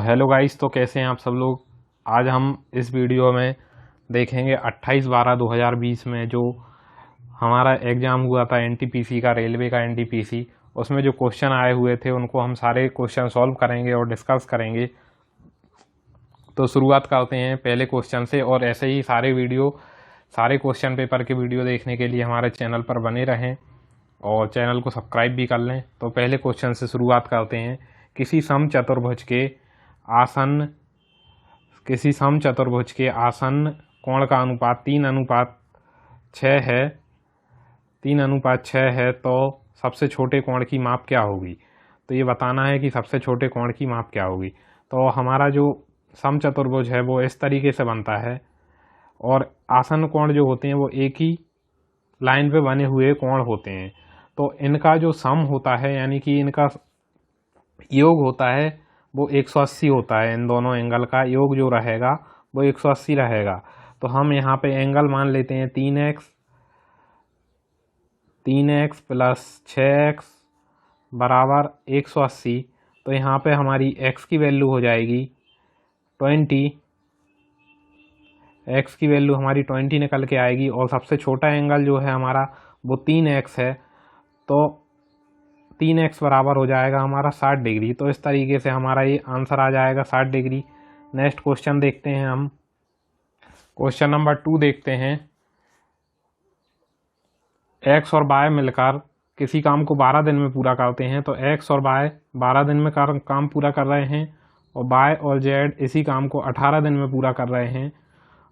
Hello guys, तो कैसे हैं आप सब लोग। आज हम इस वीडियो में देखेंगे 28/12/2020 में जो हमारा एग्ज़ाम हुआ था एनटीपीसी का, रेलवे का एनटीपीसी, उसमें जो क्वेश्चन आए हुए थे उनको हम सारे क्वेश्चन सॉल्व करेंगे और डिस्कस करेंगे। तो शुरुआत करते हैं पहले क्वेश्चन से, और ऐसे ही सारे क्वेश्चन पेपर के वीडियो देखने के लिए हमारे चैनल पर बने रहें और चैनल को सब्सक्राइब भी कर लें। तो पहले क्वेश्चन से शुरुआत करते हैं। किसी समचतुर्भुज के आसन कोण का अनुपात 3:6 है, तो सबसे छोटे कोण की माप क्या होगी। तो ये बताना है कि सबसे छोटे कोण की माप क्या होगी। तो हमारा जो समचतुर्भुज है वो इस तरीके से बनता है, और आसन कोण जो होते हैं वो एक ही लाइन पे बने हुए कोण होते हैं। तो इनका जो सम होता है, यानी कि इनका योग होता है, वो 180 होता है। इन दोनों एंगल का योग जो रहेगा वो 180 रहेगा। तो हम यहाँ पे एंगल मान लेते हैं 3x प्लस 6x बराबर 180। तो यहाँ पे हमारी x की वैल्यू हो जाएगी 20, x की वैल्यू हमारी 20 निकल के आएगी। और सबसे छोटा एंगल जो है हमारा वो 3x है, तो 3x बराबर हो जाएगा हमारा 60 डिग्री। तो इस तरीके से हमारा ये आंसर आ जाएगा 60 डिग्री। नेक्स्ट क्वेश्चन देखते हैं हम। क्वेश्चन नंबर 2 देखते हैं। x और y मिलकर किसी काम को 12 दिन में पूरा करते हैं। तो x और y 12 दिन में काम पूरा कर रहे हैं, और y और z इसी काम को 18 दिन में पूरा कर रहे हैं,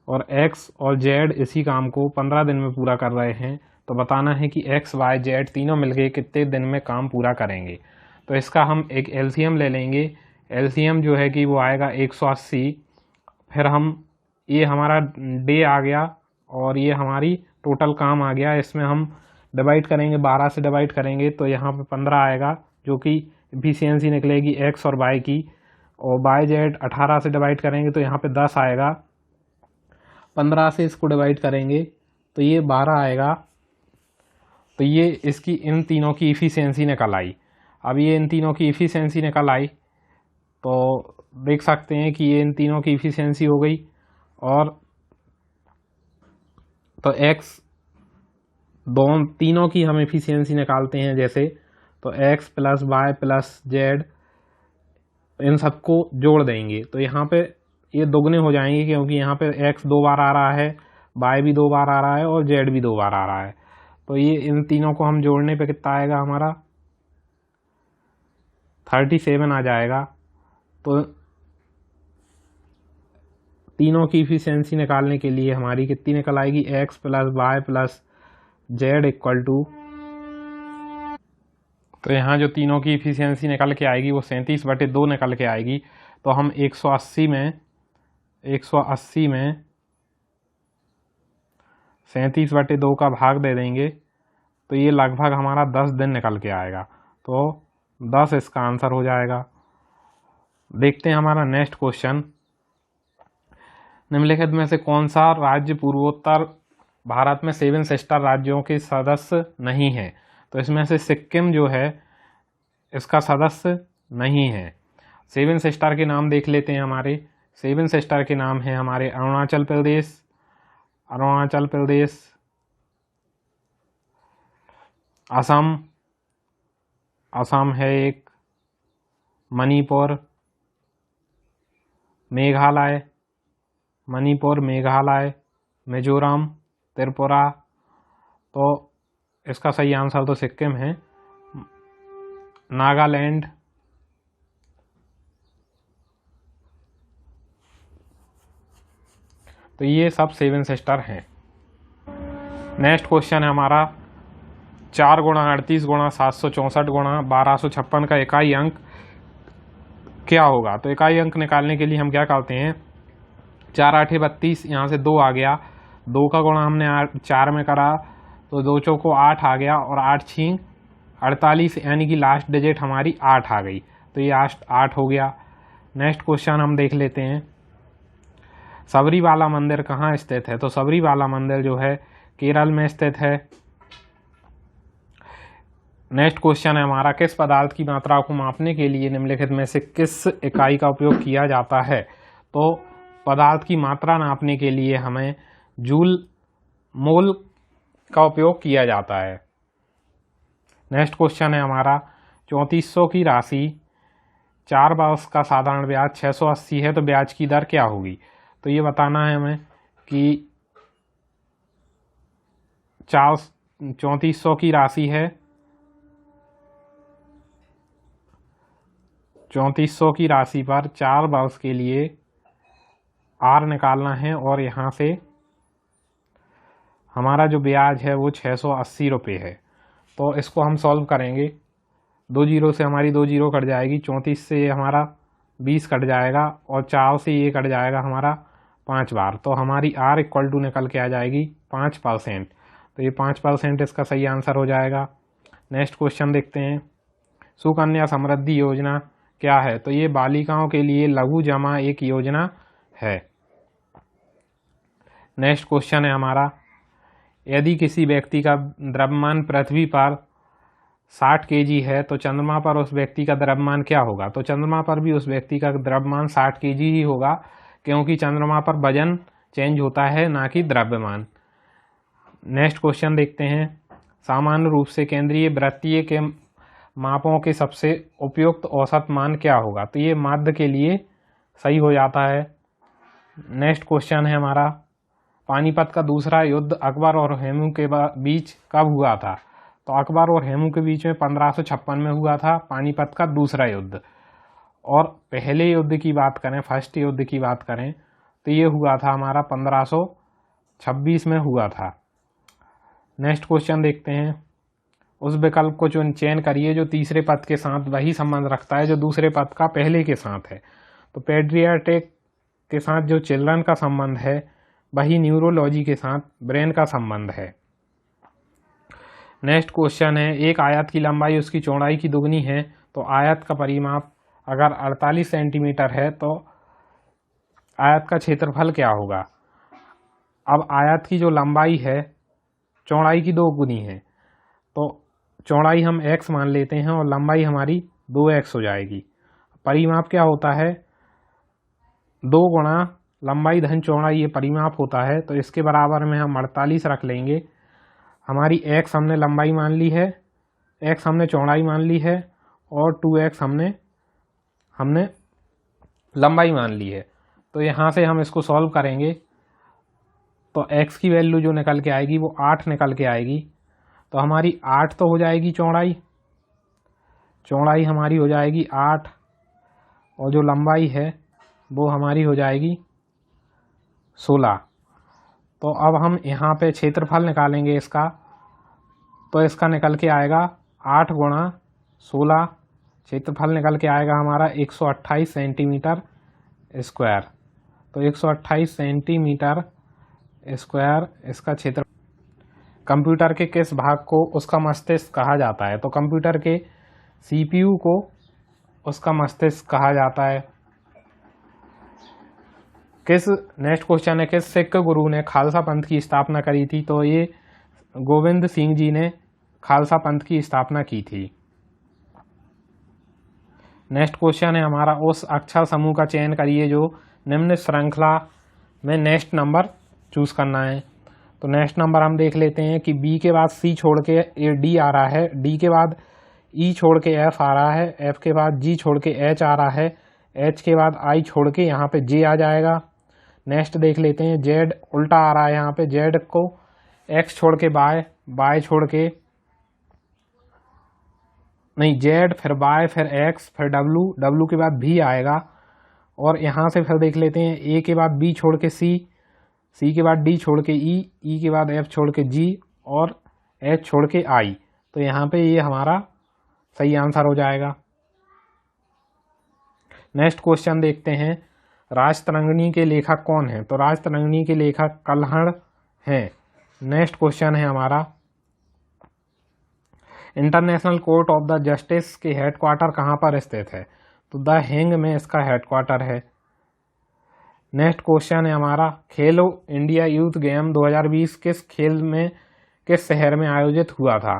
और x और z इसी काम को 15 दिन में पूरा कर रहे हैं। तो बताना है कि x, y, z तीनों मिलके कितने दिन में काम पूरा करेंगे। तो इसका हम एक एलसीएम ले लेंगे। एलसीएम जो है कि वो आएगा 180। फिर हम ये हमारा डे आ गया और ये हमारी टोटल काम आ गया। इसमें हम डिवाइड करेंगे, 12 से डिवाइड करेंगे तो यहाँ पे 15 आएगा, जो कि एफिशिएंसी निकलेगी x और y की। और y z 18 से डिवाइड करेंगे तो यहाँ पे 10 आएगा। 15 से इसको डिवाइड करेंगे तो ये 12 आएगा। तो ये इसकी इन तीनों की इफ़िशियंसी निकल आई। अब ये इन तीनों की इफ़िशियंसी निकल आई तो देख सकते हैं कि ये इन तीनों की इफ़िशियंसी हो गई। और तो x तीनों की हम इफ़िशियंसी निकालते हैं जैसे, तो x plus Y plus Z इन सबको जोड़ देंगे तो यहाँ पे ये दोगुने हो जाएंगे, क्योंकि यहाँ पे x 2 बार आ रहा है, y भी 2 बार आ रहा है और z भी 2 बार आ रहा है। तो ये इन तीनों को हम जोड़ने पे कितना आएगा हमारा 37 आ जाएगा। तो तीनों की इफिशियंसी निकालने के लिए हमारी कितनी निकल आएगी, x plus Y plus z equal to, तो यहाँ जो तीनों की इफिशियंसी निकल के आएगी वो 37/2 निकल के आएगी। तो हम 180 में 37/2 का भाग दे देंगे तो ये लगभग हमारा 10 दिन निकल के आएगा। तो 10 इसका आंसर हो जाएगा। देखते हैं हमारा नेक्स्ट क्वेश्चन। निम्नलिखित में से कौन सा राज्य पूर्वोत्तर भारत में 7 सिस्टर राज्यों के सदस्य नहीं है। तो इसमें से सिक्किम जो है इसका सदस्य नहीं है। 7 सिस्टर के नाम देख लेते हैं। हमारे 7 सिस्टर के नाम हैं हमारे अरुणाचल प्रदेश, असम है एक, मणिपुर, मेघालय, मिजोरम, त्रिपुरा। तो इसका सही आंसर तो सिक्किम है। नागालैंड, तो ये सब 7 सिस्टर हैं। नेक्स्ट क्वेश्चन है हमारा 4 गुणा 38 गुणा 764 गुणा 1256 का इकाई अंक क्या होगा। तो इकाई अंक निकालने के लिए हम क्या करते हैं, 4 8 32, यहाँ से 2 आ गया, 2 का गुणा हमने 4 में करा तो 2 चौको 8 आ गया, और 8 छींक 48, यानी कि लास्ट डिजिट हमारी 8 आ गई। तो ये 8 हो गया। नेक्स्ट क्वेश्चन हम देख लेते हैं। सबरीवाला मंदिर कहाँ स्थित है। तो सबरीवाला मंदिर जो है केरल में स्थित है। नेक्स्ट क्वेश्चन है हमारा, किस पदार्थ की मात्रा को मापने के लिए निम्नलिखित में से किस इकाई का उपयोग किया जाता है? तो पदार्थ की मात्रा नापने के लिए हमें जूल मोल का उपयोग किया जाता है। नेक्स्ट क्वेश्चन है हमारा, 3400 की राशि 4 वर्ष का साधारण ब्याज 680 है, तो ब्याज की दर क्या होगी? तो ये बताना है हमें कि 3400 की राशि है, 3400 की राशि पर 4 वर्ष के लिए आर निकालना है और यहाँ से हमारा जो ब्याज है वो 680 रुपये है। तो इसको हम सॉल्व करेंगे, 2 जीरो से हमारी 2 जीरो कट जाएगी, 34 से ये हमारा 20 कट जाएगा और 4 से ये कट जाएगा हमारा 5 बार, तो हमारी आर इक्वल टू निकल के आ जाएगी 5%। तो ये 5% इसका सही आंसर हो जाएगा। नेक्स्ट क्वेश्चन देखते हैं, सुकन्या समृद्धि योजना क्या है? तो ये बालिकाओं के लिए लघु जमा एक योजना है। नेक्स्ट क्वेश्चन है हमारा, यदि किसी व्यक्ति का द्रव्यमान पृथ्वी पर 60 kg है तो चंद्रमा पर उस व्यक्ति का द्रव्यमान क्या होगा? तो चंद्रमा पर भी उस व्यक्ति का द्रव्यमान 60 kg ही होगा, क्योंकि चंद्रमा पर वजन चेंज होता है, ना कि द्रव्यमान। नेक्स्ट क्वेश्चन देखते हैं, सामान्य रूप से केंद्रीय वृत्तीय के मापों के सबसे उपयुक्त औसत मान क्या होगा? तो ये माध्य के लिए सही हो जाता है। नेक्स्ट क्वेश्चन है हमारा, पानीपत का दूसरा युद्ध अकबर और हेमू के बीच कब हुआ था? तो अकबर और हेमू के बीच में 1556 में हुआ था पानीपत का दूसरा युद्ध। और पहले युद्ध की बात करें, फर्स्ट युद्ध की बात करें, तो ये हुआ था हमारा 1526 में हुआ था। नेक्स्ट क्वेश्चन देखते हैं, उस विकल्प को चयन करिए जो तीसरे पद के साथ वही संबंध रखता है जो दूसरे पद का पहले के साथ है। तो पेडियाट्रिक के साथ जो चिल्ड्रन का संबंध है वही न्यूरोलॉजी के साथ ब्रेन का संबंध है। नेक्स्ट क्वेश्चन है, एक आयत की लंबाई उसकी चौड़ाई की दुगनी है, तो आयत का परिमाप अगर 48 सेंटीमीटर है तो आयत का क्षेत्रफल क्या होगा? अब आयत की जो लंबाई है चौड़ाई की 2 गुनी है, तो चौड़ाई हम x मान लेते हैं और लंबाई हमारी 2x हो जाएगी। परिमाप क्या होता है? 2 गुणा लंबाई धन चौड़ाई ये परिमाप होता है, तो इसके बराबर में हम 48 रख लेंगे। हमारी x हमने लंबाई मान ली है, x हमने चौड़ाई मान ली है और 2x हमने लंबाई मान ली है। तो यहाँ से हम इसको सॉल्व करेंगे तो x की वैल्यू जो निकल के आएगी वो 8 निकल के आएगी। तो हमारी 8 तो हो जाएगी चौड़ाई हमारी हो जाएगी 8 और जो लंबाई है वो हमारी हो जाएगी 16। तो अब हम यहाँ पे क्षेत्रफल निकालेंगे इसका, तो इसका निकल के आएगा 8 गुणा 16, क्षेत्रफल निकल के आएगा हमारा 128 सेंटीमीटर स्क्वायर। तो 128 सेंटीमीटर स्क्वायर इसका क्षेत्र। कंप्यूटर के किस भाग को उसका मस्तिष्क कहा जाता है? तो कंप्यूटर के CPU को उसका मस्तिष्क कहा जाता है। नेक्स्ट क्वेश्चन है, किस सिख गुरु ने खालसा पंथ की स्थापना करी थी? तो ये गोविंद सिंह जी ने खालसा पंथ की स्थापना की थी। नेक्स्ट क्वेश्चन है हमारा, उस अक्षर समूह का चयन करिए जो निम्न श्रृंखला में नेक्स्ट नंबर चूज करना है। तो नेक्स्ट नंबर हम देख लेते हैं कि B के बाद C छोड़ के D आ रहा है, D के बाद E छोड़ के F आ रहा है, F के बाद G छोड़ के H आ रहा है, H के बाद I छोड़ के यहाँ पे J आ जाएगा। नेक्स्ट देख लेते हैं, Z उल्टा आ रहा है, यहाँ पे Z को X छोड़ के Y छोड़ के नहीं Z फिर Y फिर X फिर W के बाद V आएगा। और यहाँ से फिर देख लेते हैं, A के बाद B छोड़ के C के बाद D छोड़ के E के बाद F छोड़ के G और H छोड़ के I। तो यहाँ पे ये हमारा सही आंसर हो जाएगा। नेक्स्ट क्वेश्चन देखते हैं, राजतरंगिणी के लेखक कौन है? तो राजतरंगिणी के लेखक कल्हड़ हैं। नेक्स्ट क्वेश्चन है हमारा, international court of the justice के हेडक्वार्टर कहाँ पर स्थित है? तो द हेग में इसका हेडक्वार्टर है। नेक्स्ट क्वेश्चन है हमारा, खेलो इंडिया यूथ गेम 2020 किस शहर में आयोजित हुआ था?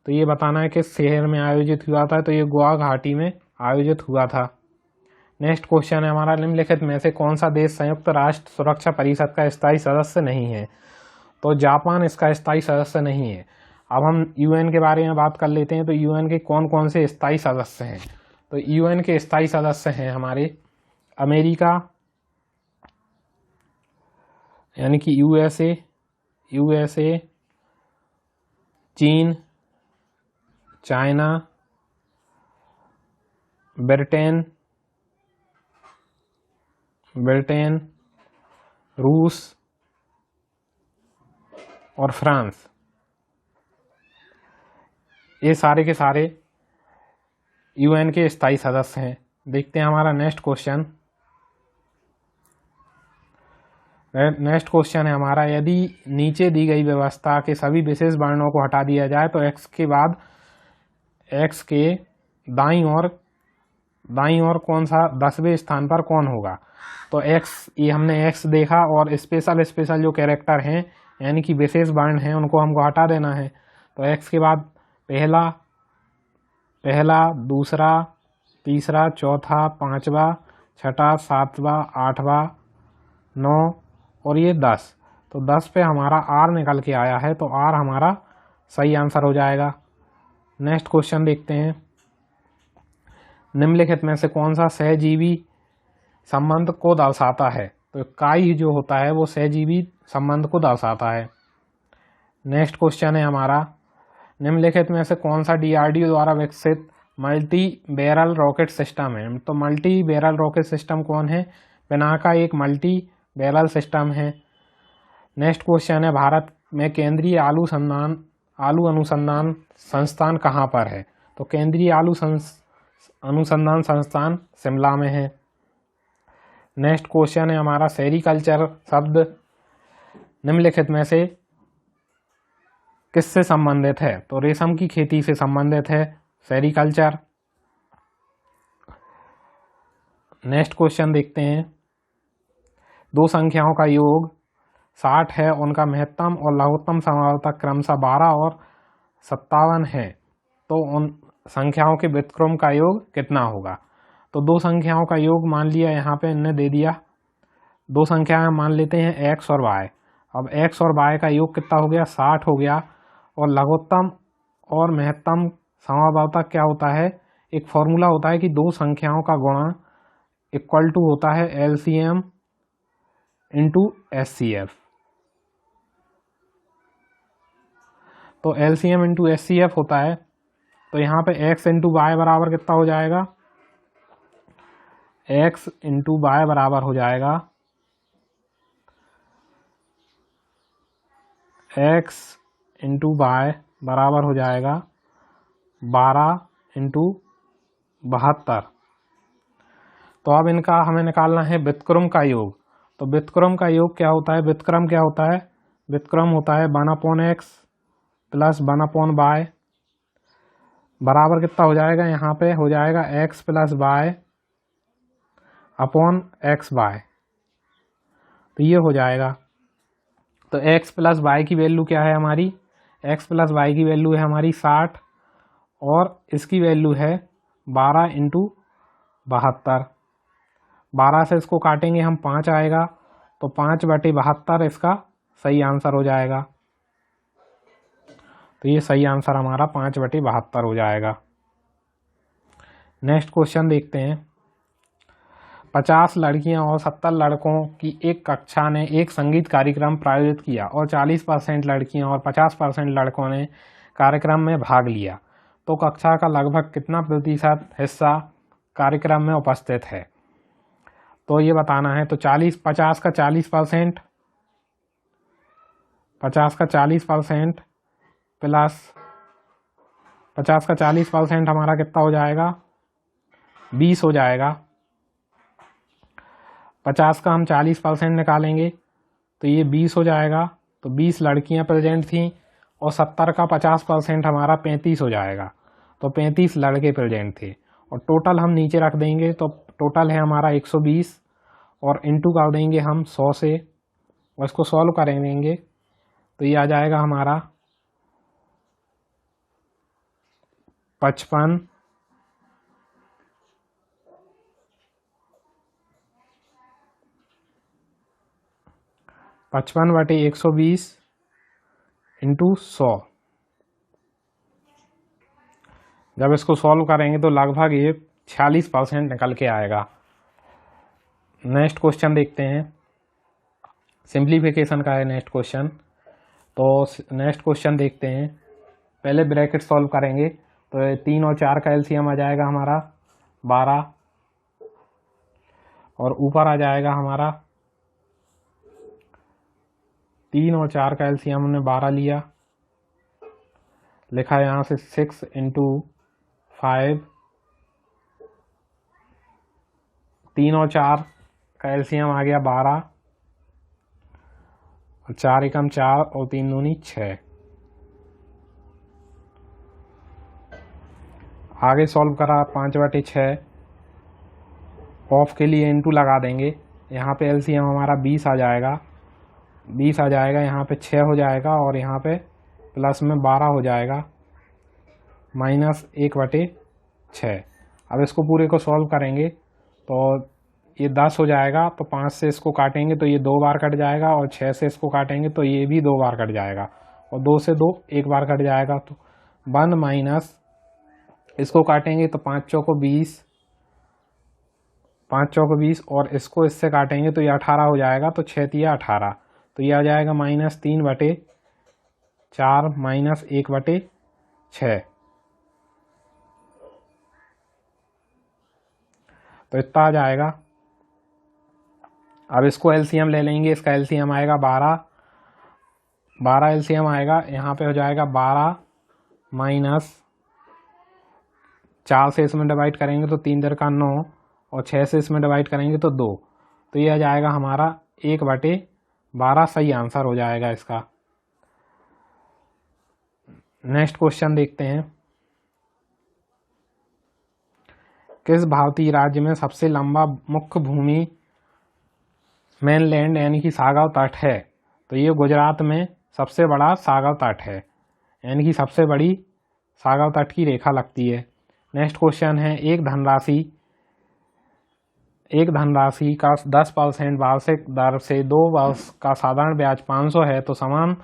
तो ये बताना है किस शहर में आयोजित हुआ था, तो ये गोवा घाटी में आयोजित हुआ था। नेक्स्ट क्वेश्चन है हमारा, निम्नलिखित में से कौन सा देश संयुक्त राष्ट्र सुरक्षा परिषद का स्थायी सदस्य नहीं है? तो जापान इसका स्थायी सदस्य नहीं है। अब हम यूएन के बारे में बात कर लेते हैं। तो यूएन के कौन कौन से स्थायी सदस्य हैं? तो यूएन के स्थायी सदस्य हैं हमारे अमेरिका यानी कि यूएसए, चीन, चाइना, ब्रिटेन, रूस और फ्रांस। ये सारे के सारे यूएन के स्थायी सदस्य हैं। देखते हैं हमारा नेक्स्ट क्वेश्चन। नेक्स्ट क्वेश्चन है हमारा, यदि नीचे दी गई व्यवस्था के सभी विशेष वर्णों को हटा दिया जाए तो एक्स के बाद एक्स के दाईं ओर कौन सा 10वें स्थान पर कौन होगा? तो एक्स, ये हमने एक्स देखा और स्पेशल जो कैरेक्टर हैं यानी कि विशेष वर्ण हैं उनको हमको हटा देना है। तो एक्स के बाद पहला, दूसरा, तीसरा, चौथा, पांचवा, छठा, सातवां, आठवां, 9 और ये 10। तो 10 पे हमारा आर निकल के आया है, तो आर हमारा सही आंसर हो जाएगा। नेक्स्ट क्वेश्चन देखते हैं, निम्नलिखित में से कौन सा सहजीवी संबंध को दर्शाता है? तो काई जो होता है वो सहजीवी संबंध को दर्शाता है। नेक्स्ट क्वेश्चन है हमारा, निम्नलिखित में से कौन सा डीआरडीओ द्वारा विकसित मल्टी बैरल रॉकेट सिस्टम है? तो मल्टी बैरल रॉकेट सिस्टम कौन है? पिनाका एक मल्टी बैरल सिस्टम है। नेक्स्ट क्वेश्चन है, भारत में केंद्रीय आलू अनुसंधान संस्थान कहाँ पर है? तो केंद्रीय आलू अनुसंधान संस्थान शिमला में है। नेक्स्ट क्वेश्चन है हमारा, सेरीकल्चर शब्द निम्नलिखित में से किससे संबंधित है? तो रेशम की खेती से संबंधित है सेरीकल्चर। नेक्स्ट क्वेश्चन देखते हैं, दो संख्याओं का योग 60 है, उनका महत्तम और लघुत्तम समावर्तक क्रमशः 12 और 57 है, तो उन संख्याओं के व्युत्क्रम का योग कितना होगा? तो दो संख्याओं का योग मान लिया, यहाँ पे इन्हें दे दिया, दो संख्याएं मान लेते हैं x और y। अब x और y का योग कितना हो गया? 60 हो गया। और लघुत्तम और महत्तम समावर्तक क्या होता है? एक फॉर्मूला होता है कि दो संख्याओं का गुणा इक्वल टू होता है LCM इंटू SCF। तो LCM इंटू SCF होता है, तो यहाँ पे x इंटू वाई बराबर कितना हो जाएगा? x इंटू वाई बराबर हो जाएगा x इंटू वाई बराबर हो जाएगा 12 इंटू 72। तो अब इनका हमें निकालना है व्युत्क्रम का योग। तो व्युत्क्रम का योग क्या होता है? व्युत्क्रम क्या होता है? व्युत्क्रम होता है 1/x प्लस 1/y बराबर कितना हो जाएगा? यहाँ पे हो जाएगा x plus y upon x y. तो ये हो जाएगा। तो x प्लस वाई की वैल्यू क्या है हमारी? x प्लस वाई की वैल्यू है हमारी 60 और इसकी वैल्यू है 12 इंटू 72। 12 से इसको काटेंगे हम 5 आएगा, तो 5/72 इसका सही आंसर हो जाएगा। तो ये सही आंसर हमारा 5/72 हो जाएगा। नेक्स्ट क्वेश्चन देखते हैं, 50 लड़कियां और 70 लड़कों की एक कक्षा ने एक संगीत कार्यक्रम प्रायोजित किया और 40% लड़कियां और 50% लड़कों ने कार्यक्रम में भाग लिया, तो कक्षा का लगभग कितना प्रतिशत हिस्सा कार्यक्रम में उपस्थित है? तो ये बताना है। तो 50 का 40% प्लस 50 का 40% हमारा कितना हो जाएगा? 20 हो जाएगा। 50 का हम 40% निकालेंगे तो ये 20 हो जाएगा। तो 20 लड़कियां प्रेजेंट थीं और 70 का 50% हमारा 35 हो जाएगा। तो 35 लड़के प्रेजेंट थे और टोटल हम नीचे रख देंगे, तो टोटल है हमारा 120 और इंटू कर देंगे हम 100 से और इसको सॉल्व करेंगे तो ये आ जाएगा हमारा 55 55/120 इंटू 100। जब इसको सॉल्व करेंगे तो लगभग ये 46% निकल के आएगा। नेक्स्ट क्वेश्चन देखते हैं, सिंप्लीफिकेशन का है नेक्स्ट क्वेश्चन। तो नेक्स्ट क्वेश्चन देखते हैं, पहले ब्रैकेट सॉल्व करेंगे तो 3 और 4 का एलसीएम आ जाएगा हमारा 12, और ऊपर आ जाएगा हमारा 3 और 4 का एलसीएम हमने 12 लिया, लिखा यहाँ से 6 इंटू 5, 3 और 4 का एलसीएम आ गया 12, और 4 एकम 4 और 3 दूनी 6। आगे सॉल्व करा 5/6, ऑफ के लिए इंटू लगा देंगे, यहाँ पे एलसीएम हमारा 20 आ जाएगा, 20 आ जाएगा, यहाँ पे 6 हो जाएगा, और यहाँ पे प्लस में 12 हो जाएगा, माइनस 1/6। अब इसको पूरे को सॉल्व करेंगे तो ये 10 हो जाएगा, तो 5 से इसको काटेंगे तो ये 2 बार कट जाएगा, और 6 से इसको काटेंगे तो ये भी 2 बार कट जाएगा, और 2 से 2 1 बार कट जाएगा। तो 1 माइनस इसको काटेंगे तो 5 चौको 20, 5 चौको 20, और इसको इससे काटेंगे तो ये 18 हो जाएगा, तो 6 तिया 18, तो ये आ जाएगा -3/4 माइनस 1/6। तो इतना आ जाएगा। अब इसको एलसीएम ले लेंगे, इसका एलसीएम आएगा 12 एलसीएम आएगा, यहाँ पे हो जाएगा 12 माइनस 4 से इसमें डिवाइड करेंगे तो 3 दर का 9, और 6 से इसमें डिवाइड करेंगे तो 2, तो ये आ जाएगा हमारा 1/12 सही आंसर हो जाएगा इसका। नेक्स्ट क्वेश्चन देखते हैं, किस भारतीय राज्य में सबसे लंबा मुख्य भूमि मेनलैंड यानी कि सागर तट है? तो ये गुजरात में सबसे बड़ा सागर तट है, यानी कि सबसे बड़ी सागर तट की रेखा लगती है। नेक्स्ट क्वेश्चन है, एक धनराशि का 10% वार्षिक दर से 2 वर्ष का साधारण ब्याज 500 है, तो समान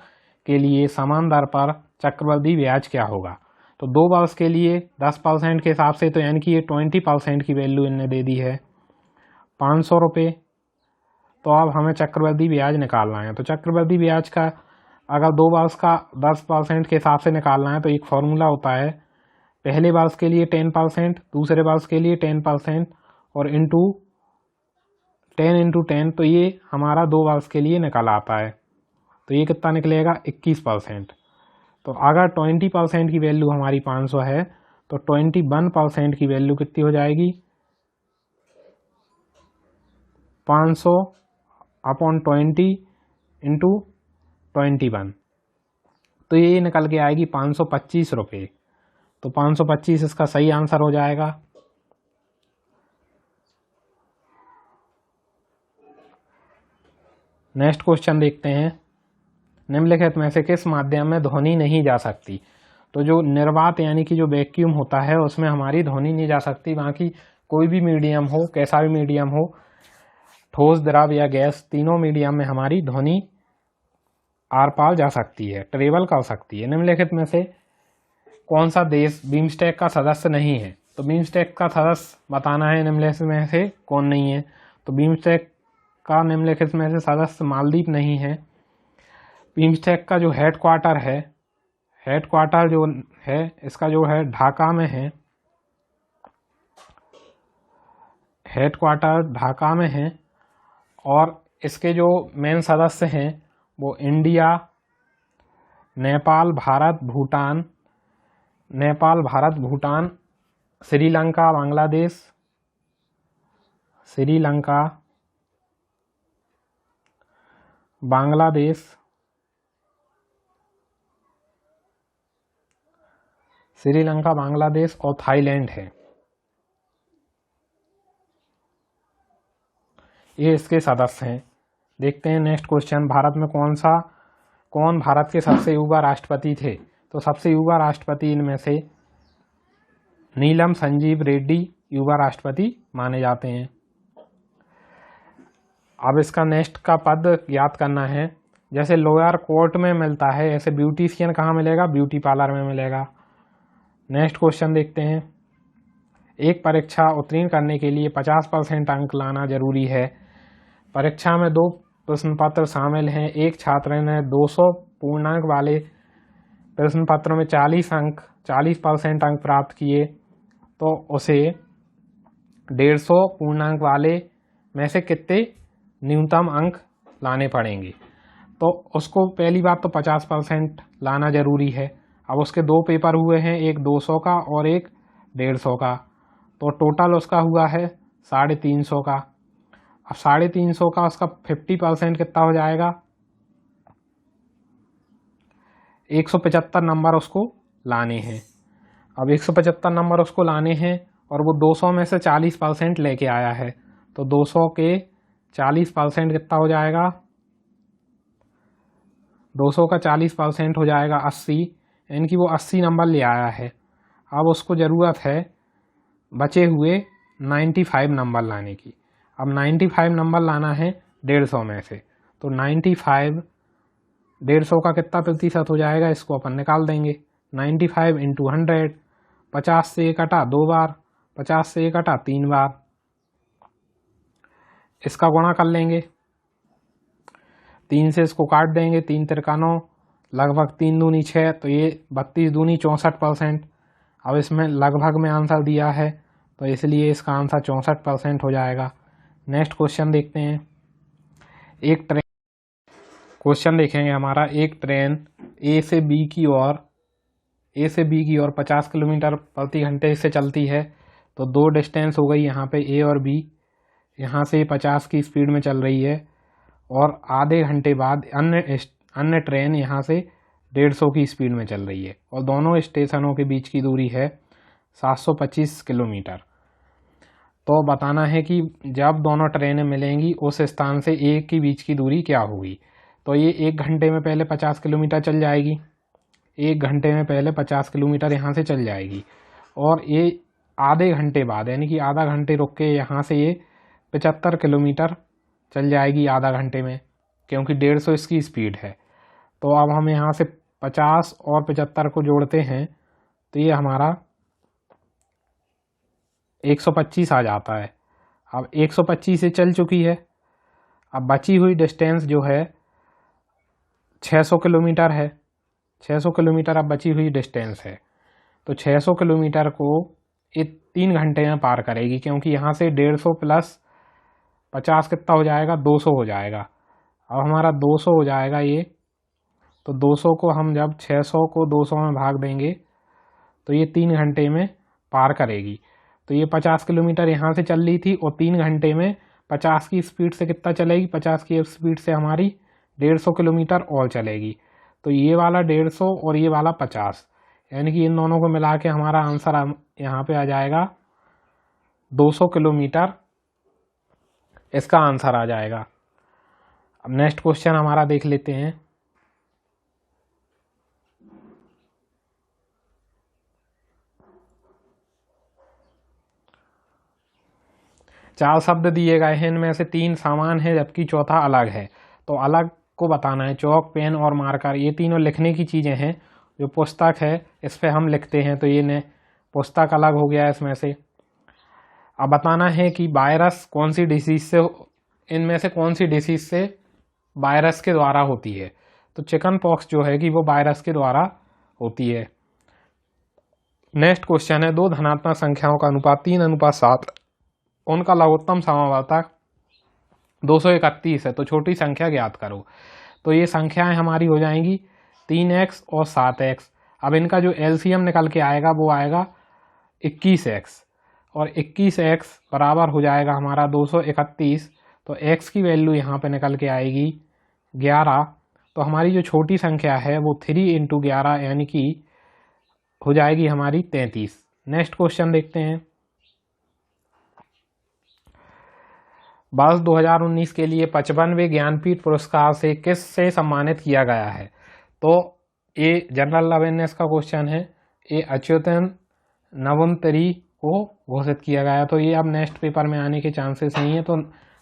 के लिए समान दर पर चक्रवृद्धि ब्याज क्या होगा? तो 2 वर्ष के लिए 10% के हिसाब से, तो यानी कि ये 20% की वैल्यू इनने दे दी है 500 रुपये। तो अब हमें चक्रवृद्धि ब्याज निकालना है, तो चक्रवृद्धि ब्याज का अगर 2 वर्ष का 10% के हिसाब से निकालना है तो एक फॉर्मूला होता है, पहले वर्ष के लिए 10%, दूसरे वर्ष के लिए 10%, और इंटू 10 इंटू 10, तो ये हमारा 2 वर्ष के लिए निकल आता है। तो ये कितना निकलेगा 21%। तो अगर 20% की वैल्यू हमारी 500 है तो 21% की वैल्यू कितनी हो जाएगी 500/20 इंटू 21, तो ये निकल के आएगी 525 रुपये। तो 525 इसका सही आंसर हो जाएगा। नेक्स्ट क्वेश्चन देखते हैं, निम्नलिखित में से किस माध्यम में ध्वनि नहीं जा सकती? तो जो निर्वात यानी कि जो वैक्यूम होता है उसमें हमारी ध्वनि नहीं जा सकती, बाकी कोई भी मीडियम हो, कैसा भी मीडियम हो, ठोस, द्रव या गैस, तीनों मीडियम में हमारी ध्वनि आर पार जा सकती है, ट्रेवल कर सकती है। निम्नलिखित में से कौन सा देश बीमस्टेक का सदस्य नहीं है? तो बीमस्टेक का सदस्य बताना है, निम्नलिखित में से कौन नहीं है? तो बीमस्टेक का निम्नलिखित में से सदस्य मालदीव नहीं है। बीमस्टेक का जो हेडक्वार्टर है, हेडक्वार्टर जो है इसका जो है ढाका में है, हेडक्वार्टर ढाका में है, और इसके जो मेन सदस्य हैं वो इंडिया, नेपाल, भारत, भूटान, नेपाल, भारत, भूटान, श्रीलंका, बांग्लादेश, श्रीलंका, बांग्लादेश, श्रीलंका, बांग्लादेश और थाईलैंड है। ये इसके सदस्य हैं। देखते हैं नेक्स्ट क्वेश्चन, भारत में कौन भारत के सबसे युवा राष्ट्रपति थे? तो सबसे युवा राष्ट्रपति इनमें से नीलम संजीव रेड्डी युवा राष्ट्रपति माने जाते हैं। अब इसका नेक्स्ट का पद याद करना है। जैसे लोअर कोर्ट में मिलता है, ऐसे ब्यूटिशियन कहाँ मिलेगा? ब्यूटी पार्लर में मिलेगा। नेक्स्ट क्वेश्चन देखते हैं। एक परीक्षा उत्तीर्ण करने के लिए 50% अंक लाना जरूरी है। परीक्षा में 2 प्रश्न पत्र शामिल हैं। एक छात्र ने 200 पूर्णांक वाले प्रश्न पत्रों में 40% अंक प्राप्त किए, तो उसे 150 पूर्णांक वाले में से कितने न्यूनतम अंक लाने पड़ेंगे? तो उसको पहली बात तो 50% लाना जरूरी है। अब उसके 2 पेपर हुए हैं, एक 200 का और एक 150 का, तो टोटल उसका हुआ है 350 का। अब 350 का उसका 50% कितना हो जाएगा? 175 नंबर उसको लाने हैं। अब 175 नंबर उसको लाने हैं और वो 200 में से 40% लेके आया है, तो 200 के 40% कितना हो जाएगा? 200 का 40% हो जाएगा 80, यानी कि वो 80 नंबर ले आया है। अब उसको ज़रूरत है बचे हुए 95 नंबर लाने की। अब 95 नंबर लाना है 150 में से, तो 95 150 का कितना प्रतिशत हो जाएगा? इसको अपन निकाल देंगे। 95 इंटू 100, 50 से 1 कटा 2 बार, 50 से 1 कटा 3 बार, इसका गुणा कर लेंगे। 3 से इसको काट देंगे, 3 तिरका 9, लगभग 3 दूनी 6, तो ये 32 दूनी 64%। अब इसमें लगभग में आंसर दिया है, तो इसलिए इसका आंसर 64% हो जाएगा। नेक्स्ट क्वेश्चन देखते हैं। एक ट्रेन, क्वेश्चन देखेंगे हमारा। एक ट्रेन ए से बी की ओर 50 किलोमीटर प्रति घंटे से चलती है, तो 2 डिस्टेंस हो गई यहाँ पे ए और बी। यहाँ से 50 की स्पीड में चल रही है और आधे घंटे बाद अन्य ट्रेन यहाँ से 150 की स्पीड में चल रही है और दोनों स्टेशनों के बीच की दूरी है 725 किलोमीटर। तो बताना है कि जब दोनों ट्रेनें मिलेंगी उस स्थान से एक के बीच की दूरी क्या होगी। तो ये 1 घंटे में पहले 50 किलोमीटर चल जाएगी, 1 घंटे में पहले 50 किलोमीटर यहाँ से चल जाएगी, और ये आधे घंटे बाद यानी कि आधा घंटे रुक के यहाँ से ये 75 किलोमीटर चल जाएगी आधा घंटे में, क्योंकि 150 इसकी स्पीड है। तो अब हम यहाँ से 50 और 75 को जोड़ते हैं, तो ये हमारा 125 आ जाता है। अब 125 से चल चुकी है, अब बची हुई डिस्टेंस जो है 600 किलोमीटर है। 600 किलोमीटर अब बची हुई डिस्टेंस है, तो 600 किलोमीटर को ये 3 घंटे में पार करेगी, क्योंकि यहाँ से 150 प्लस 50 कितना हो जाएगा? 200 हो जाएगा। अब हमारा 200 हो जाएगा ये, तो 200 को हम जब 600 को 200 में भाग देंगे तो ये 3 घंटे में पार करेगी। तो ये 50 किलोमीटर यहाँ से चल रही थी और 3 घंटे में 50 की स्पीड से कितना चलेगी? 50 की स्पीड से हमारी 150 किलोमीटर और चलेगी। तो ये वाला 150 और ये वाला 50, यानी कि इन दोनों को मिला के हमारा आंसर यहाँ पे आ जाएगा 200 किलोमीटर, इसका आंसर आ जाएगा। अब नेक्स्ट क्वेश्चन हमारा देख लेते हैं। चार शब्द दिए गए हैं, इनमें से 3 समान है जबकि चौथा अलग है। तो अलग को बताना है। चौक, पेन और मार्कर, ये तीनों लिखने की चीज़ें हैं। जो पुस्तक है इस पर हम लिखते हैं, तो ये पुस्तक अलग हो गया इसमें से। अब बताना है कि वायरस कौन सी डिसीज से, इनमें से कौन सी डिसीज से वायरस के द्वारा होती है। तो चिकन पॉक्स जो है कि वो वायरस के द्वारा होती है। नेक्स्ट क्वेश्चन है, 2 धनात्मक संख्याओं का अनुपात 3:7, उनका लघुत्तम समावर्तक 231 है, तो छोटी संख्या ज्ञात करो। तो ये संख्याएं हमारी हो जाएंगी 3x और 7x। अब इनका जो एलसीएम निकल के आएगा वो आएगा 21x, और 21x बराबर हो जाएगा हमारा 231। तो x की वैल्यू यहाँ पे निकल के आएगी 11। तो हमारी जो छोटी संख्या है वो 3 × 11 यानी कि हो जाएगी हमारी 33। नेक्स्ट क्वेश्चन देखते हैं। वर्ष 2019 के लिए 55वें ज्ञानपीठ पुरस्कार से किससे सम्मानित किया गया है। तो ये जनरल अवेयरनेस का क्वेश्चन है। ए अच्युतन नवंतरी को घोषित किया गया। तो ये अब नेक्स्ट पेपर में आने के चांसेस नहीं है, तो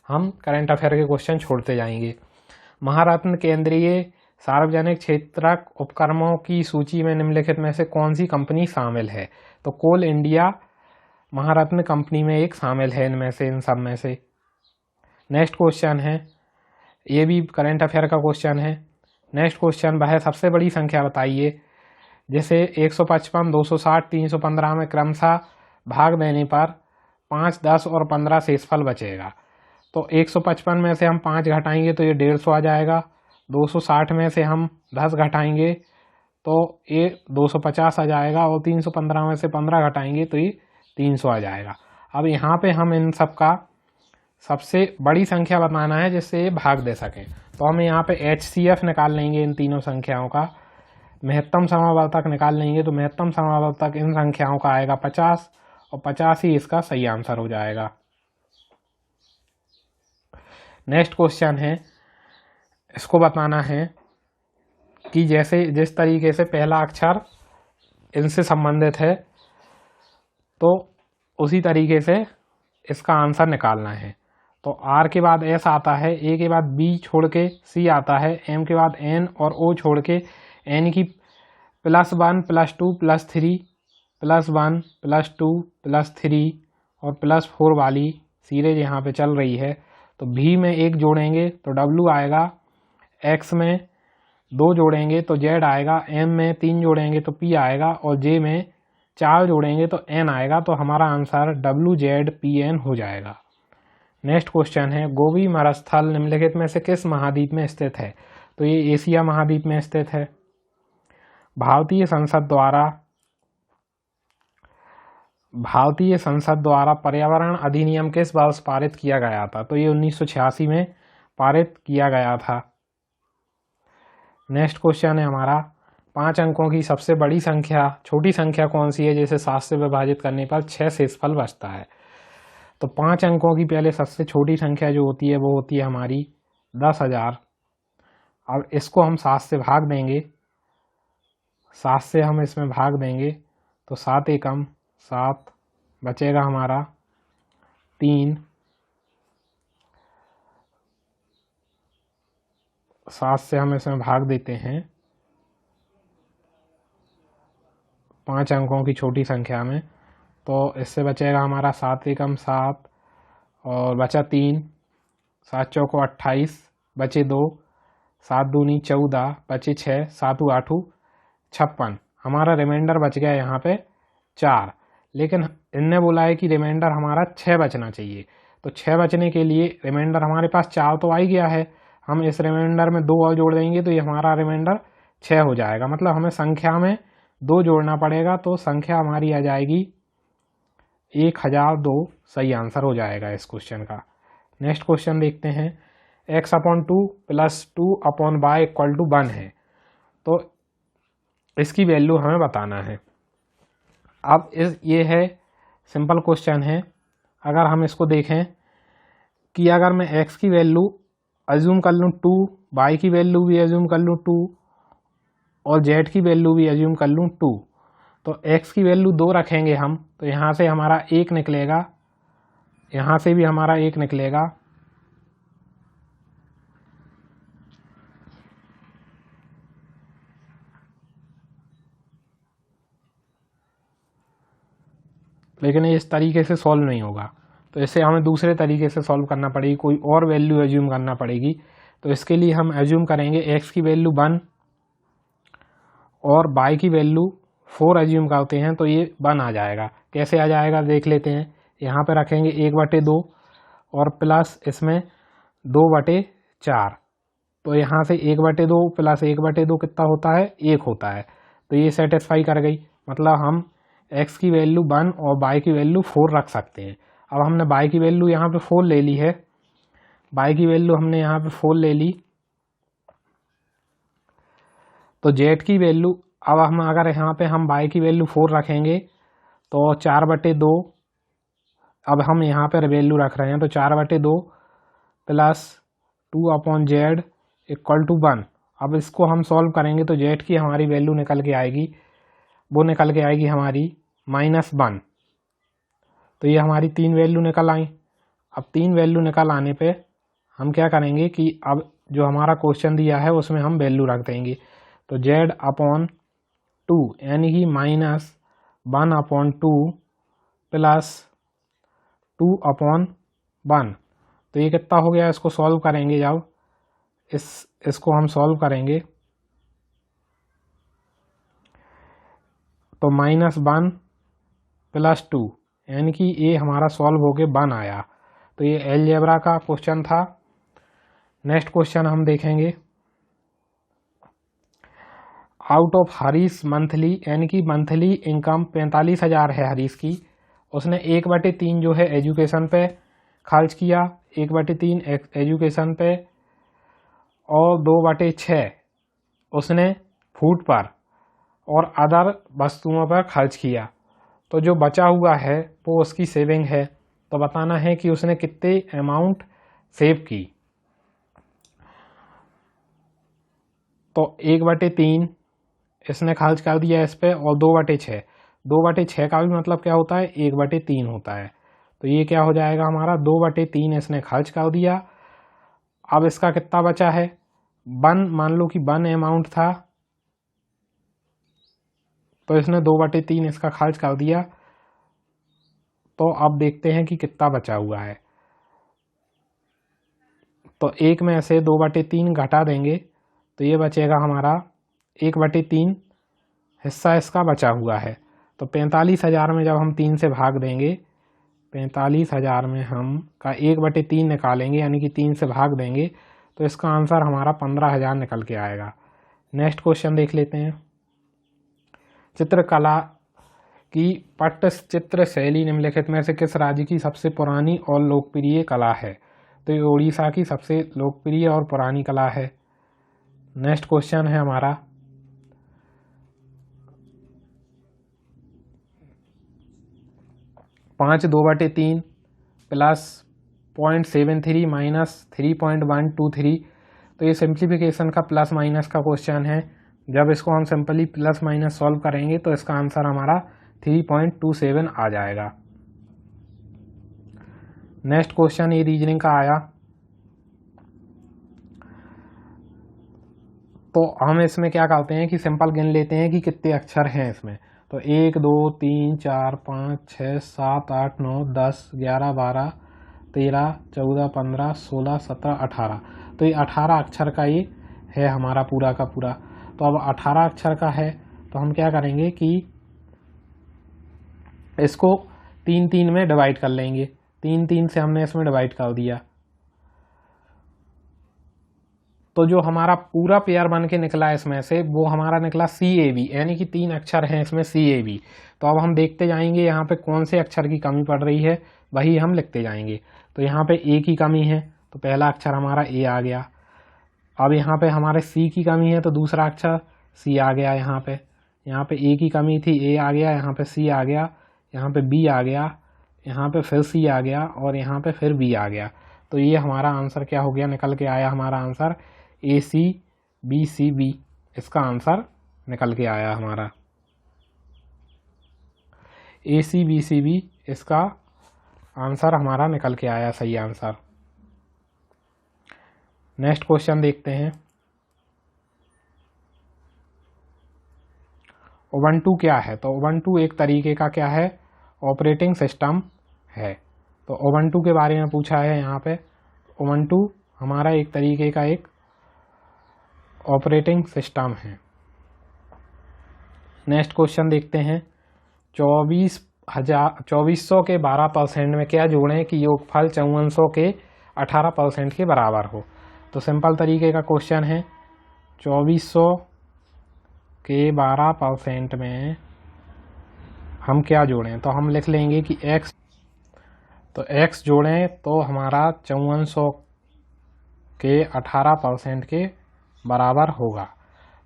हम करंट अफेयर के क्वेश्चन छोड़ते जाएंगे। महारत्न केंद्रीय सार्वजनिक क्षेत्रक उपक्रमों की सूची में निम्नलिखित में से कौन सी कंपनी शामिल है? तो कोल इंडिया महारत्न कंपनी में एक शामिल है इनमें से, इन सब में से। नेक्स्ट क्वेश्चन है, ये भी करंट अफेयर का क्वेश्चन है। नेक्स्ट क्वेश्चन, वह सबसे बड़ी संख्या बताइए जिसे 155, 260, 315 में क्रमशः भाग देने पर 5, 10 और 15 शेषफल बचेगा। तो 155 में से हम 5 घटाएंगे तो ये 150 आ जाएगा। 260 में से हम 10 घटाएंगे तो ये 250 आ जाएगा, और 315 में से 15 घटाएंगे तो ये 300 आ जाएगा। अब यहाँ पे हम इन सब का सबसे बड़ी संख्या बताना है जिससे ये भाग दे सकें। तो हम यहाँ पे HCF निकाल लेंगे इन तीनों संख्याओं का, महत्तम समावर्तक निकाल लेंगे। तो महत्तम समावर्तक इन संख्याओं का आएगा 50, और 50 ही इसका सही आंसर हो जाएगा। नेक्स्ट क्वेश्चन है, इसको बताना है कि जैसे जिस तरीके से पहला अक्षर इनसे संबंधित है तो उसी तरीके से इसका आंसर निकालना है। तो R के बाद S आता है, A के बाद B छोड़ के C आता है, M के बाद N और O छोड़ के N की +1 +2 +3 +1 +2 +3 और +4 वाली सीरीज यहाँ पे चल रही है। तो V में 1 जोड़ेंगे तो W आएगा, X में 2 जोड़ेंगे तो Z आएगा, M में 3 जोड़ेंगे तो P आएगा, और J में 4 जोड़ेंगे तो N आएगा। तो हमारा आंसर WZPN हो जाएगा। नेक्स्ट क्वेश्चन है, गोबी मरुस्थल निम्नलिखित में से किस महाद्वीप में स्थित है? तो ये एशिया महाद्वीप में स्थित है। भारतीय संसद द्वारा पर्यावरण अधिनियम किस वर्ष पारित किया गया था? तो ये 1986 में पारित किया गया था। नेक्स्ट क्वेश्चन है हमारा, 5 अंकों की सबसे बड़ी संख्या छोटी संख्या कौन सी है जिसे 7 से विभाजित करने पर 6 शेषफल बचता है? तो 5 अंकों की पहले सबसे छोटी संख्या जो होती है वो होती है हमारी 10,000। अब इसको हम 7 से भाग देंगे, 7 से हम इसमें भाग देंगे तो 7 एकम 7 बचेगा हमारा 3। 7 से हम इसमें भाग देते हैं 5 अंकों की छोटी संख्या में, तो इससे बचेगा हमारा 7 एकम 7 और बचा 3, 7 चौको 28 बचे 2, 7 दूनी 14 बचे 6, 7 8 56। हमारा रिमाइंडर बच गया यहाँ पे 4, लेकिन इनने बोला है कि रिमाइंडर हमारा 6 बचना चाहिए। तो 6 बचने के लिए रिमाइंडर हमारे पास 4 तो आ ही गया है, हम इस रिमाइंडर में 2 और जोड़ देंगे तो ये हमारा रिमाइंडर 6 हो जाएगा। मतलब हमें संख्या में 2 जोड़ना पड़ेगा, तो संख्या हमारी आ जाएगी 1002। सही आंसर हो जाएगा इस क्वेश्चन का। नेक्स्ट क्वेश्चन देखते हैं, x/2 + 2/y = 1 है, तो इसकी वैल्यू हमें बताना है। अब ये है सिंपल क्वेश्चन है। अगर हम इसको देखें कि अगर मैं x की वैल्यू अज्यूम कर लूँ 2, y की वैल्यू भी अज्यूम कर लूँ 2 और z की वैल्यू भी अज्यूम कर लूँ 2, तो x की वैल्यू 2 रखेंगे हम, तो यहाँ से हमारा 1 निकलेगा, यहाँ से भी हमारा 1 निकलेगा, लेकिन ये इस तरीके से सॉल्व नहीं होगा। तो इसे हमें दूसरे तरीके से सॉल्व करना पड़ेगी, कोई और वैल्यू एज्यूम करना पड़ेगी। तो इसके लिए हम एज्यूम करेंगे x की वैल्यू 1 और y की वैल्यू 4 एज्यूम करते हैं, तो ये 1 आ जाएगा। कैसे आ जाएगा देख लेते हैं। यहाँ पे रखेंगे 1/2 और प्लस इसमें 2/4, तो यहाँ से 1/2 प्लस 1/2 कितना होता है? 1 होता है। तो ये सेटिस्फाई कर गई, मतलब हम x की वैल्यू 1 और y की वैल्यू 4 रख सकते हैं। अब हमने y की वैल्यू यहाँ पे 4 ले ली है, y की वैल्यू हमने यहाँ पे 4 ले ली, तो z की वैल्यू, अब हम अगर यहाँ पे हम y की वैल्यू 4 रखेंगे तो 4/2, अब हम यहाँ पर वैल्यू रख रहे हैं तो 4/2 प्लस 2/z = 1। अब इसको हम सॉल्व करेंगे तो z की हमारी वैल्यू निकल के आएगी, वो निकल के आएगी हमारी -1। तो ये हमारी 3 वैल्यू निकल आई। अब 3 वैल्यू निकल आने पे हम क्या करेंगे कि अब जो हमारा क्वेश्चन दिया है उसमें हम वैल्यू रख देंगे। तो z/2 यानी कि -1/2 + 2/1। तो ये कितना हो गया, इसको सॉल्व करेंगे जब इसको हम सॉल्व करेंगे तो -1 + 2 यानी कि ये हमारा सॉल्व होके 1 आया। तो ये अलजेब्रा का क्वेश्चन था। नेक्स्ट क्वेश्चन हम देखेंगे। आउट ऑफ हरीश मंथली यानी कि मंथली इनकम 45,000 है हरीश की। उसने 1/3 जो है एजुकेशन पे खर्च किया, 1/3 एजुकेशन पे और 2/6 उसने फूड पर और अदर वस्तुओं पर खर्च किया। तो जो बचा हुआ है वो उसकी सेविंग है। तो बताना है कि उसने कितने अमाउंट सेव की। तो 1/3 इसने खर्च कर दिया इस पे और 2/6। 2/6 का भी मतलब क्या होता है, 1/3 होता है। तो ये क्या हो जाएगा हमारा, 2/3 इसने खर्च कर दिया। अब इसका कितना बचा है, 1, मान लो कि 1 अमाउंट था तो इसने 2/3 इसका खर्च कर दिया। तो अब देखते हैं कि कितना बचा हुआ है। तो 1 में से 2/3 घटा देंगे तो ये बचेगा हमारा 1/3 हिस्सा इसका बचा हुआ है। तो 45,000 में जब हम 3 से भाग देंगे, 45,000 में हम का 1/3 निकालेंगे यानी कि 3 से भाग देंगे तो इसका आंसर हमारा 15,000 निकल के आएगा। नेक्स्ट क्वेश्चन देख लेते हैं। चित्रकला की पट्टचित्र शैली निम्नलिखित में से किस राज्य की सबसे पुरानी और लोकप्रिय कला है। तो ये उड़ीसा की सबसे लोकप्रिय और पुरानी कला है। नेक्स्ट क्वेश्चन है हमारा 5 2/3 + 0.73 - 3.123। तो ये सिंप्लीफिकेशन का प्लस माइनस का क्वेश्चन है। जब इसको हम सिंपली प्लस माइनस सॉल्व करेंगे तो इसका आंसर हमारा 3.27 आ जाएगा। नेक्स्ट क्वेश्चन ये रीजनिंग का आया। तो हम इसमें क्या करते हैं कि सिंपल गिन लेते हैं कि कितने अक्षर हैं इसमें। तो 1 2 3 4 5 6 7 8 9 10 11 12 13 14 15 16 17 18। तो ये 18 अक्षर का ये है हमारा पूरा का पूरा। तो अब 18 अक्षर का है तो हम क्या करेंगे कि इसको 3 में डिवाइड कर लेंगे। 3 से हमने इसमें डिवाइड कर दिया तो जो हमारा पूरा पेयर बन के निकला इसमें से वो हमारा निकला CAB यानी कि 3 अक्षर हैं इसमें CAB। तो अब हम देखते जाएंगे यहाँ पे कौन से अक्षर की कमी पड़ रही है, वही हम लिखते जाएंगे। तो यहाँ पे A की कमी है तो पहला अक्षर हमारा A आ गया। अब यहाँ पे हमारे C की कमी है तो दूसरा अक्षर C आ गया। यहाँ पे A की कमी थी, A आ गया, यहाँ पे C आ गया, यहाँ पे B आ गया, यहाँ पे फिर C आ गया और यहाँ पे फिर B आ गया। तो ये हमारा आंसर क्या हो गया, निकल के आया हमारा आंसर ACBCB। इसका आंसर निकल के आया हमारा ACBCB। इसका आंसर हमारा निकल के आया सही आंसर। नेक्स्ट क्वेश्चन देखते हैं। उबंटू क्या है। तो उबंटू एक तरीके का क्या है, ऑपरेटिंग सिस्टम है। तो उबंटू के बारे में पूछा है यहाँ पे। उबंटू हमारा एक तरीके का एक ऑपरेटिंग सिस्टम है। नेक्स्ट क्वेश्चन देखते हैं। 2400 के 12% में क्या जोड़ें कि योगफल 5400 के 18% के बराबर हो। तो सिंपल तरीके का क्वेश्चन है। 2400 के 12% में हम क्या जोड़ें, तो हम लिख लेंगे कि x। तो x जोड़ें तो हमारा 5400 के 18% के बराबर होगा।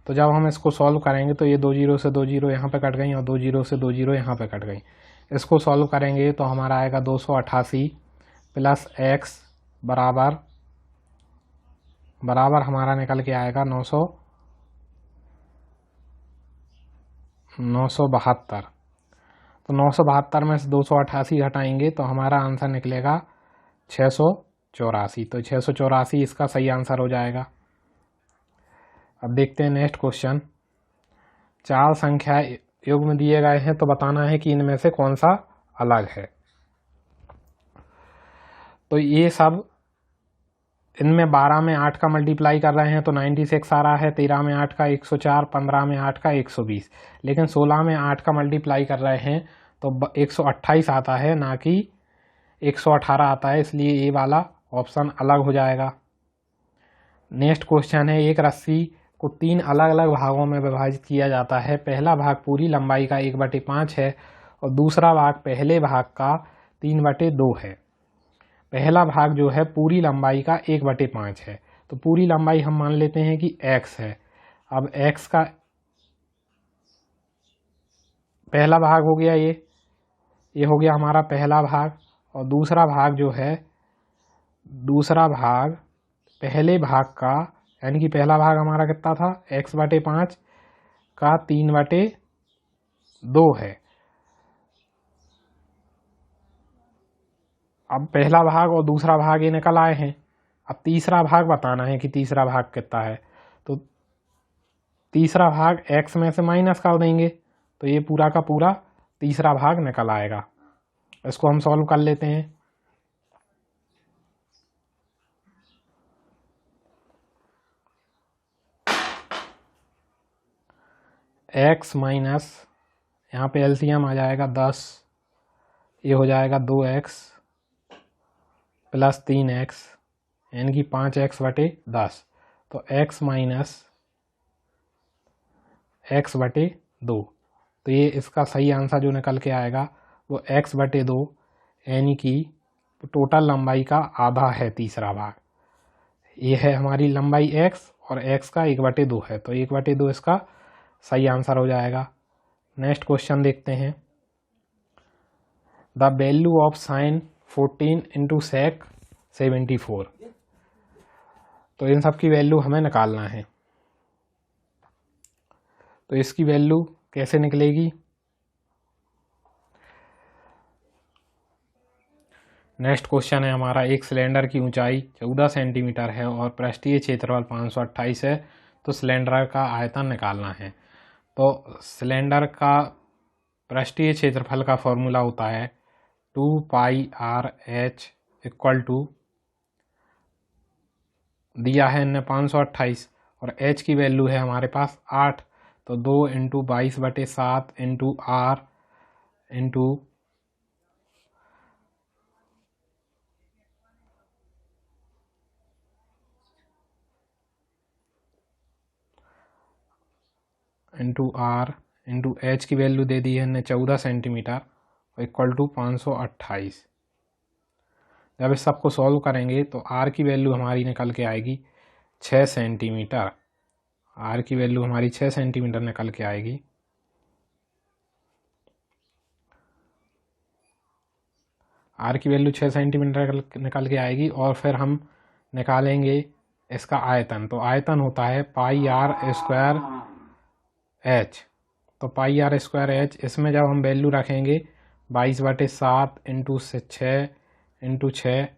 तो जब हम इसको सॉल्व करेंगे तो ये 2 जीरो से 2 जीरो यहाँ पे कट गई और 2 जीरो से 2 जीरो यहाँ पे कट गई। इसको सॉल्व करेंगे तो हमारा आएगा 288 + x बराबर हमारा निकल के आएगा 972। तो 972 में से 288 घटाएंगे तो हमारा आंसर निकलेगा 684। तो 684 इसका सही आंसर हो जाएगा। अब देखते हैं नेक्स्ट क्वेश्चन। 4 संख्या युग्म दिए गए हैं तो बताना है कि इनमें से कौन सा अलग है। तो ये सब इनमें 12 में 8 का मल्टीप्लाई कर रहे हैं तो 96 आ रहा है, 13 में 8 का 104, 15 में 8 का 120, लेकिन 16 में 8 का मल्टीप्लाई कर रहे हैं तो 128 आता है, ना कि 118 आता है, इसलिए ये वाला ऑप्शन अलग हो जाएगा। नेक्स्ट क्वेश्चन है, एक रस्सी को 3 अलग अलग भागों में विभाजित किया जाता है। पहला भाग पूरी लंबाई का 1/5 है और दूसरा भाग पहले भाग का 3/2 है। पहला भाग जो है पूरी लंबाई का 1/5 है, तो पूरी लंबाई हम मान लेते हैं कि x है। अब x का पहला भाग हो गया, ये हो गया हमारा पहला भाग, और दूसरा भाग जो है, दूसरा भाग पहले भाग का, यानी कि पहला भाग हमारा कितना था, x/5 का 3/2 है। अब पहला भाग और दूसरा भाग ये निकल आए हैं। अब तीसरा भाग बताना है कि तीसरा भाग कितना है, तो तीसरा भाग x में से माइनस कर देंगे तो ये पूरा का पूरा तीसरा भाग निकल आएगा। इसको हम सॉल्व कर लेते हैं। x माइनस, यहाँ पे एलसीएम आ जाएगा 10, ये हो जाएगा 2x प्लस 3x, यानी कि 5x/10। तो x माइनस x/2, तो ये इसका सही आंसर जो निकल के आएगा वो x/2, यानी कि टोटल लंबाई का आधा है तीसरा भाग। ये है हमारी लंबाई x और x का 1/2 है, तो 1/2 इसका सही आंसर हो जाएगा। नेक्स्ट क्वेश्चन देखते हैं। The value of sine 14 × sec 74, तो इन सब की वैल्यू हमें निकालना है। तो इसकी वैल्यू कैसे निकलेगी? नेक्स्ट क्वेश्चन है हमारा, एक सिलेंडर की ऊंचाई 14 सेंटीमीटर है और पृष्ठीय क्षेत्रफल 528 है, तो सिलेंडर का आयतन निकालना है। तो सिलेंडर का पृष्ठीय क्षेत्रफल का फॉर्मूला होता है 2πr/h इक्वल टू, दिया है इनने 528 और h की वैल्यू है हमारे पास 8, तो 2 × 22/7 × r इंटू h की वैल्यू दे दी है हमने 14 सेंटीमीटर इक्वल टू 528। जब इस सबको सॉल्व करेंगे तो r की वैल्यू हमारी निकल के आएगी 6 सेंटीमीटर। r की वैल्यू हमारी 6 सेंटीमीटर निकल के आएगी। r की वैल्यू 6 सेंटीमीटर निकल के आएगी और फिर हम निकालेंगे इसका आयतन। तो आयतन होता है πr²h, तो πr²h, इसमें जब हम वैल्यू रखेंगे 22/7 × 6 × 6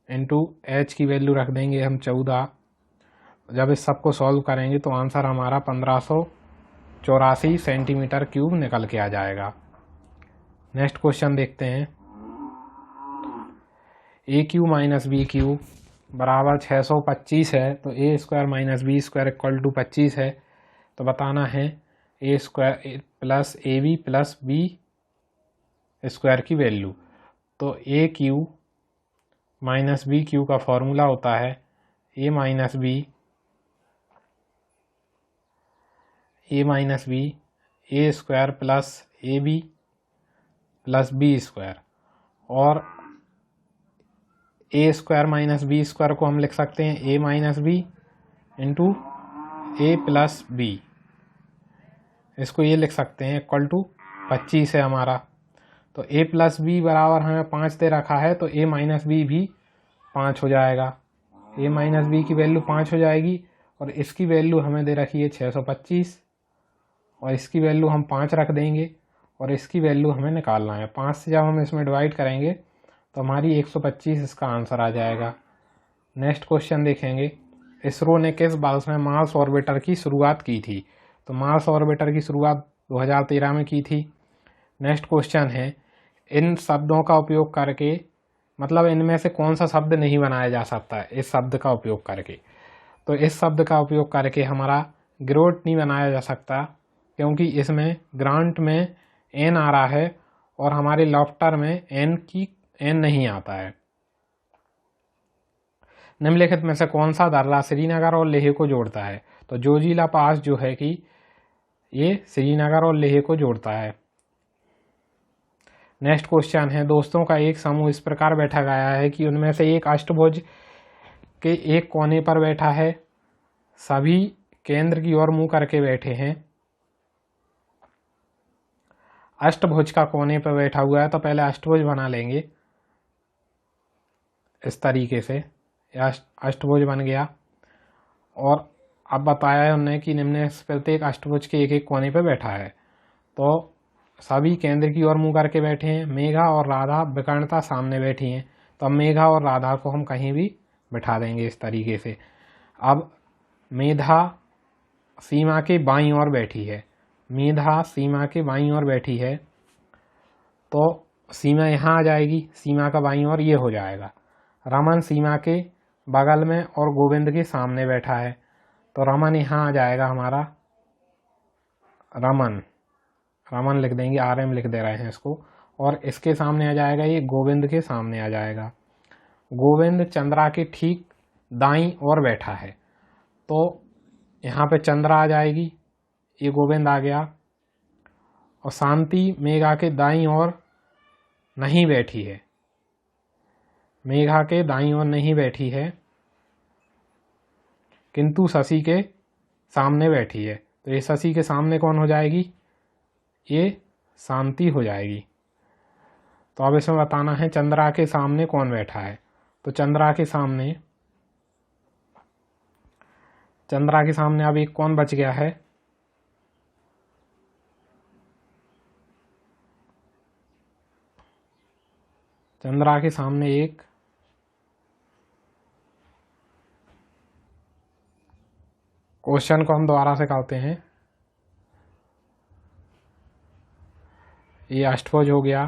इंटू h की वैल्यू रख देंगे हम 14। जब इस सब को सॉल्व करेंगे तो आंसर हमारा 1584 सेंटीमीटर क्यूब निकल के आ जाएगा। नेक्स्ट क्वेश्चन देखते हैं। a³ - b³ बराबर 625 है, तो a² - b² इक्वल टू 25 है, तो बताना है a² + ab + b² की वैल्यू। तो a³ - b³ का फॉर्मूला होता है a - b a - b a² + ab + b², और a² - b² को हम लिख सकते हैं a - b into a + b, इसको ये लिख सकते हैं इक्वल टू 25 है हमारा। तो a + b बराबर हमें 5 दे रखा है, तो a - b भी 5 हो जाएगा। a - b की वैल्यू 5 हो जाएगी और इसकी वैल्यू हमें दे रखी है 625 और इसकी वैल्यू हम 5 रख देंगे और इसकी वैल्यू हमें निकालना है। 5 से जब हम इसमें डिवाइड करेंगे तो हमारी 125 इसका आंसर आ जाएगा। नेक्स्ट क्वेश्चन देखेंगे, इसरो ने किस वर्ष में मार्स ऑर्बिटर की शुरुआत की थी? तो मार्स ऑर्बिटर की शुरुआत 2013 में की थी। नेक्स्ट क्वेश्चन है, इन शब्दों का उपयोग करके, मतलब इनमें से कौन सा शब्द नहीं बनाया जा सकता है इस शब्द का उपयोग करके? तो इस शब्द का उपयोग करके हमारा ग्रोट नहीं बनाया जा सकता, क्योंकि इसमें ग्रांट में एन आ रहा है और हमारे लॉफ्टर में एन नहीं आता है। निम्नलिखित में से कौन सा दर्रा श्रीनगर और लेह को जोड़ता है? तो जोजिला पास जो है कि ये श्रीनगर और लेह को जोड़ता है। नेक्स्ट क्वेश्चन है, दोस्तों का एक समूह इस प्रकार बैठा गया है कि उनमें से एक अष्टभुज के एक कोने पर बैठा है, सभी केंद्र की ओर मुंह करके बैठे हैं। अष्टभुज का कोने पर बैठा हुआ है, तो पहले अष्टभुज बना लेंगे इस तरीके से, अष्टभुज बन गया। और अब बताया है उन्होंने कि निम्न प्रत्येक अष्टभुज के एक एक कोने पर बैठा है, तो सभी केंद्र की ओर मुंह करके बैठे हैं। मेघा और राधा विकर्णता सामने बैठी हैं, तो अब मेघा और राधा को हम कहीं भी बिठा देंगे इस तरीके से। अब मेधा सीमा के बाईं ओर बैठी है, मेधा सीमा के बाईं ओर बैठी है, तो सीमा यहाँ आ जाएगी, सीमा का बाईं ओर ये हो जाएगा। रमन सीमा के बगल में और गोविंद के सामने बैठा है, तो रमन यहाँ आ जाएगा हमारा, रमन लिख देंगे, RM लिख दे रहे हैं इसको। और इसके सामने आ जाएगा ये गोविंद के सामने आ जाएगा। गोविंद चंद्रा के ठीक दाईं ओर बैठा है, तो यहाँ पे चंद्रा आ जाएगी, ये गोविंद आ गया। और शांति मेघा के दाईं ओर नहीं बैठी है, मेघा के दाईं ओर नहीं बैठी है, किंतु शशि के सामने बैठी है, तो ये शशि के सामने कौन हो जाएगी? ये शांति हो जाएगी। तो अब इसमें बताना है चंद्रा के सामने कौन बैठा है। तो चंद्रा के सामने अब एक कौन बच गया है? चंद्रा के सामने एक क्वेश्चन को हम दोबारा से करते हैं। ये अष्टभुज हो गया,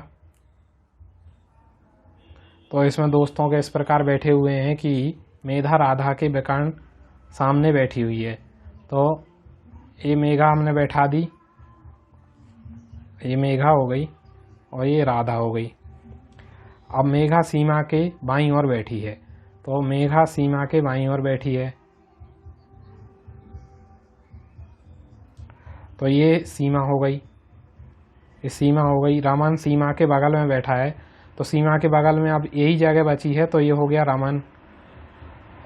तो इसमें दोस्तों के इस प्रकार बैठे हुए हैं कि मेधा राधा के विकर्ण सामने बैठी हुई है, तो ये मेघा हमने बैठा दी, ये मेघा हो गई और ये राधा हो गई। अब मेघा सीमा के बाईं ओर बैठी है, तो मेघा सीमा के बाईं ओर बैठी है, तो ये सीमा हो गई, ये सीमा हो गई। रमन सीमा के बगल में बैठा है, तो सीमा के बगल में अब यही जगह बची है, तो ये हो गया रमन।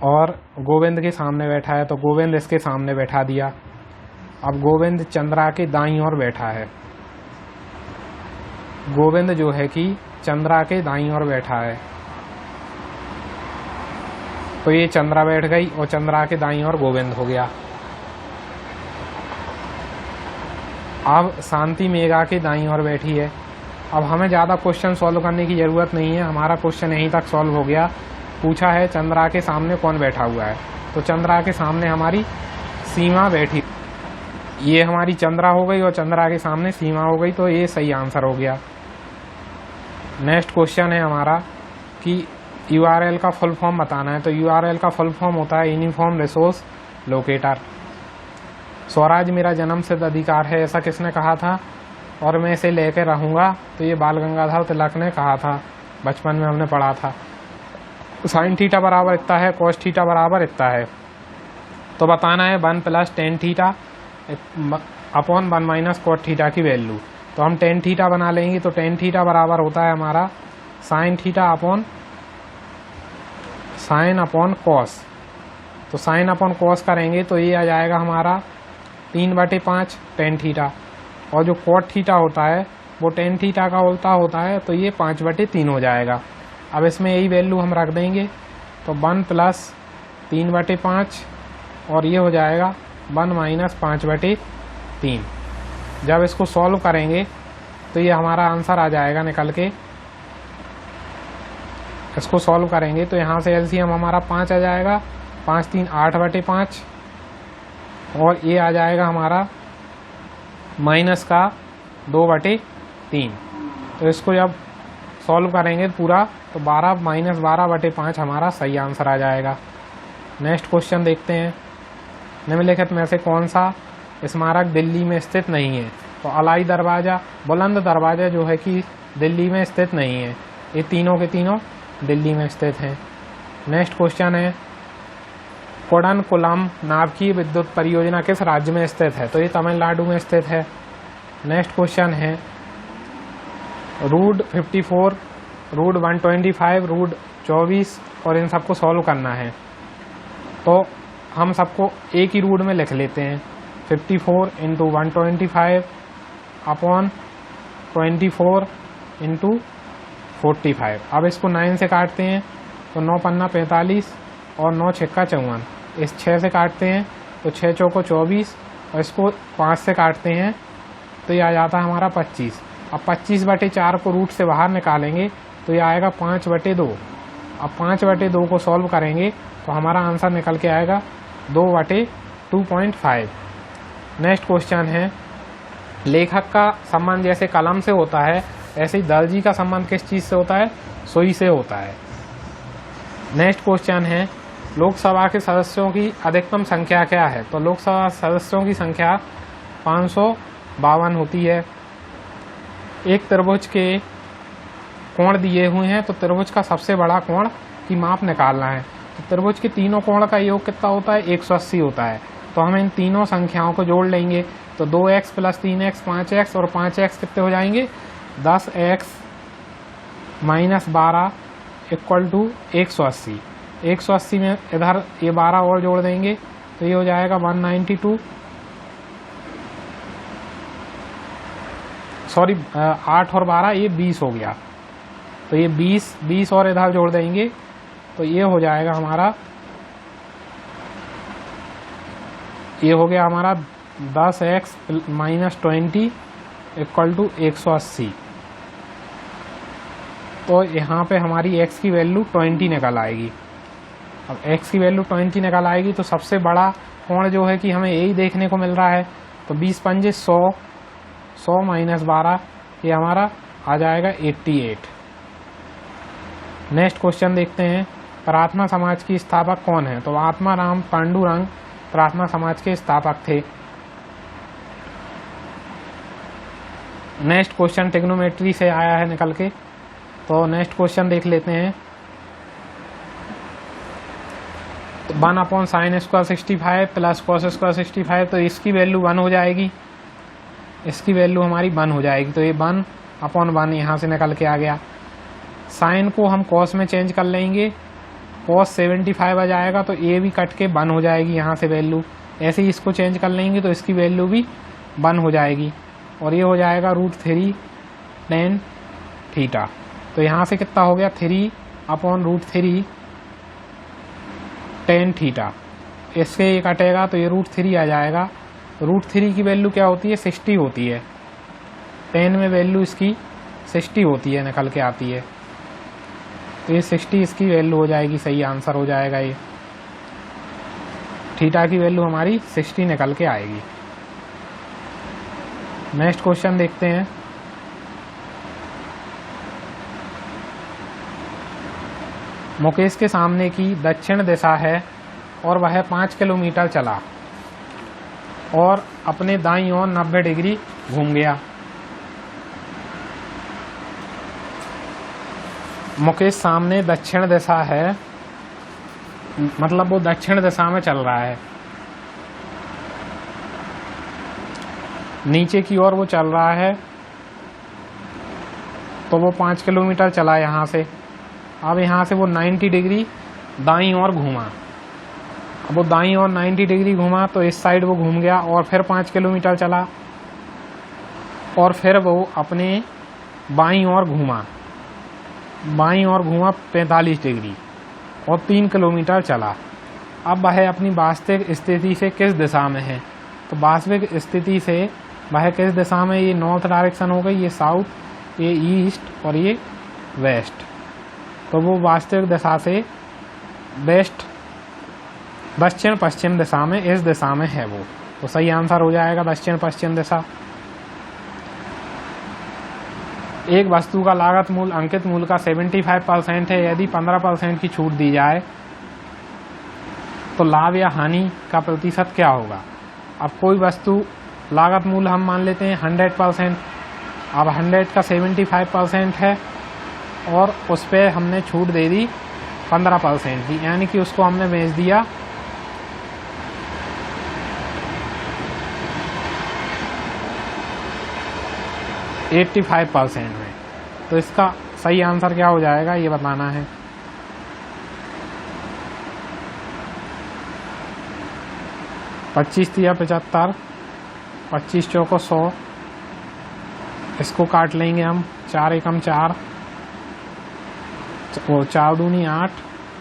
और गोविंद के सामने बैठा है, तो गोविंद इसके सामने बैठा दिया। अब गोविंद चंद्रा के दाईं ओर बैठा है, गोविंद जो है कि चंद्रा के दाईं ओर बैठा है, तो ये चंद्रा बैठ गई और चंद्रा के दाईं ओर गोविंद हो गया। अब शांति मेघा के दाईं ओर बैठी है। अब हमें ज़्यादा क्वेश्चन सॉल्व करने की ज़रूरत नहीं है, हमारा क्वेश्चन यहीं तक सॉल्व हो गया। पूछा है चंद्रा के सामने कौन बैठा हुआ है, तो चंद्रा के सामने हमारी सीमा बैठी, ये हमारी चंद्रा हो गई और चंद्रा के सामने सीमा हो गई, तो ये सही आंसर हो गया। नेक्स्ट क्वेश्चन है हमारा कि URL का फुल फॉर्म बताना है। तो URL का फुल फॉर्म होता है यूनिफॉर्म रिसोर्स लोकेटर। स्वराज मेरा जन्म सिद्ध अधिकार है, ऐसा किसने कहा था? और मैं इसे लेकर रहूँगा, तो ये बाल गंगाधर तिलक ने कहा था, बचपन में हमने पढ़ा था। साइन थीटा बराबर इतना है, कॉस थीटा बराबर इतना है, तो बताना है 1 + tan theta upon 1 - cot theta की वैल्यू। तो हम tan थीटा बना लेंगे, तो tan थीटा बराबर होता है हमारा साइन थीटा अपॉन कॉस। तो साइन अपॉन कॉस करेंगे तो ये आ जाएगा हमारा 3/5 tan थीटा, और जो cot थीटा होता है वो tan थीटा का उल्टा होता है, तो ये 5/3 हो जाएगा। अब इसमें यही वैल्यू हम रख देंगे, तो 1 + 3/5 और ये हो जाएगा 1 - 5/3। जब इसको सॉल्व करेंगे तो ये हमारा आंसर आ जाएगा निकल के। इसको सॉल्व करेंगे तो यहाँ से एलसीएम हमारा 5 आ जाएगा, 5 3 8/5 और ये आ जाएगा हमारा माइनस का 2/3। तो इसको जब सॉल्व करेंगे पूरा तो 12 - 12/5 हमारा सही आंसर आ जाएगा। नेक्स्ट क्वेश्चन देखते हैं। निम्नलिखित में से कौन सा स्मारक दिल्ली में स्थित नहीं है? तो अलाई दरवाज़ा, बुलंद दरवाज़ा जो है कि दिल्ली में स्थित नहीं है। ये तीनों के तीनों दिल्ली में स्थित हैं। नेक्स्ट क्वेश्चन है कोडनकुलम नाभिकीय विद्युत परियोजना किस राज्य में स्थित है? तो ये तमिलनाडु में स्थित है। नेक्स्ट क्वेश्चन है रूट 54, रूट 125, रूट 24 और इन सबको सॉल्व करना है। तो हम सबको एक ही रूट में लिख लेते हैं। 54 × 125 अपॉन 24 × 45। अब इसको 9 से काटते हैं तो 9 पन्ना 45 और 9 छक्का 54। इस 6 से काटते हैं तो 6 चौको 24 और इसको 5 से काटते हैं तो ये आ जाता है हमारा 25। अब 25/4 को रूट से बाहर निकालेंगे तो ये आएगा 5/2। अब 5/2 को सॉल्व करेंगे तो हमारा आंसर निकल के आएगा 2/2.5। नेक्स्ट क्वेश्चन है लेखक का संबंध जैसे कलम से होता है ऐसे ही दर्जी का संबंध किस चीज़ से होता है? सुई से होता है। नेक्स्ट क्वेश्चन है लोकसभा के सदस्यों की अधिकतम संख्या क्या है? तो लोकसभा सदस्यों की संख्या 552 होती है। एक त्रिभुज के कोण दिए हुए हैं तो त्रिभुज का सबसे बड़ा कोण की माप निकालना है। तो त्रिभुज के तीनों कोण का योग कितना होता है? 180 होता है। तो हम इन तीनों संख्याओं को जोड़ लेंगे तो 2x + 3x 5x और 5x कितने हो जाएंगे? 10x - 12 = 180। 180 में इधर ये 12 और जोड़ देंगे तो ये हो जाएगा 192। सॉरी 8 और 12 ये 20 हो गया। तो ये 20 और इधर जोड़ देंगे तो ये हो जाएगा हमारा, ये हो गया हमारा 10x - 20 = 180। तो यहाँ पे हमारी x की वैल्यू 20 निकल आएगी। अब x की वैल्यू 20 निकल आएगी तो सबसे बड़ा कोण जो है कि हमें यही देखने को मिल रहा है। तो 20 × 5 = 100, 100 - 12 ये हमारा आ जाएगा 88। नेक्स्ट क्वेश्चन देखते हैं प्रार्थना समाज की स्थापक कौन है? तो आत्माराम पांडुरंग प्रार्थना समाज के स्थापक थे। नेक्स्ट क्वेश्चन ट्रिग्नोमेट्री से आया है निकल के। तो नेक्स्ट क्वेश्चन देख लेते हैं। 1/sin² 65 + cos² 65 तो इसकी वैल्यू 1 हो जाएगी। इसकी वैल्यू हमारी 1 हो जाएगी। तो ये 1/1 यहाँ से निकल के आ गया। साइन को हम cos में चेंज कर लेंगे, cos 75 आ जाएगा तो ये भी कट के 1 हो जाएगी यहाँ से वैल्यू। ऐसे ही इसको चेंज कर लेंगे तो इसकी वैल्यू भी 1 हो जाएगी और ये हो जाएगा √3 tan थीटा। तो यहाँ से कितना हो गया 3/√3 tan थीटा। इसके ये कटेगा तो ये √3 आ जाएगा। √3 की वैल्यू क्या होती है? 60 होती है। tan में वैल्यू इसकी 60 होती है, निकल के आती है। तो ये 60 इसकी वैल्यू हो जाएगी, सही आंसर हो जाएगा। ये थीटा की वैल्यू हमारी 60 निकल के आएगी। नेक्स्ट क्वेश्चन देखते हैं। मुकेश के सामने की दक्षिण दिशा है और वह 5 किलोमीटर चला और अपने दाईं ओर 90 डिग्री घूम गया। मुकेश सामने दक्षिण दिशा है, मतलब वो दक्षिण दिशा में चल रहा है। नीचे की ओर वो चल रहा है तो वो 5 किलोमीटर चला यहाँ से। अब यहाँ से वो 90 डिग्री दाईं ओर घूमा। अब वो दाईं ओर 90 डिग्री घूमा तो इस साइड वो घूम गया और फिर 5 किलोमीटर चला और फिर वो अपने बाईं ओर घूमा। बाईं ओर घूमा 45 डिग्री और 3 किलोमीटर चला। अब वह अपनी वास्तविक स्थिति से किस दिशा में है? तो वास्तविक स्थिति से वह किस दिशा में, ये नॉर्थ डायरेक्शन हो गई, ये साउथ, ये ईस्ट और ये वेस्ट। तो वो वास्तविक दिशा से वेस्ट दक्षिण पश्चिम दिशा में, इस दिशा में है वो। तो सही आंसर हो जाएगा दक्षिण पश्चिम दिशा। एक वस्तु का लागत मूल्य अंकित मूल्य का 75% है। यदि 15% की छूट दी जाए तो लाभ या हानि का प्रतिशत क्या होगा। अब कोई वस्तु लागत मूल्य हम मान लेते हैं 100%। अब 100 का 75% है और उस पर हमने छूट दे दी 15% की, यानी कि उसको हमने बेच दिया 85% में। तो इसका सही आंसर क्या हो जाएगा ये बताना है। पच्चीस 75, 25 चौको 100, इसको काट लेंगे हम, 4 एकम 4, वो 4 दूनी 8,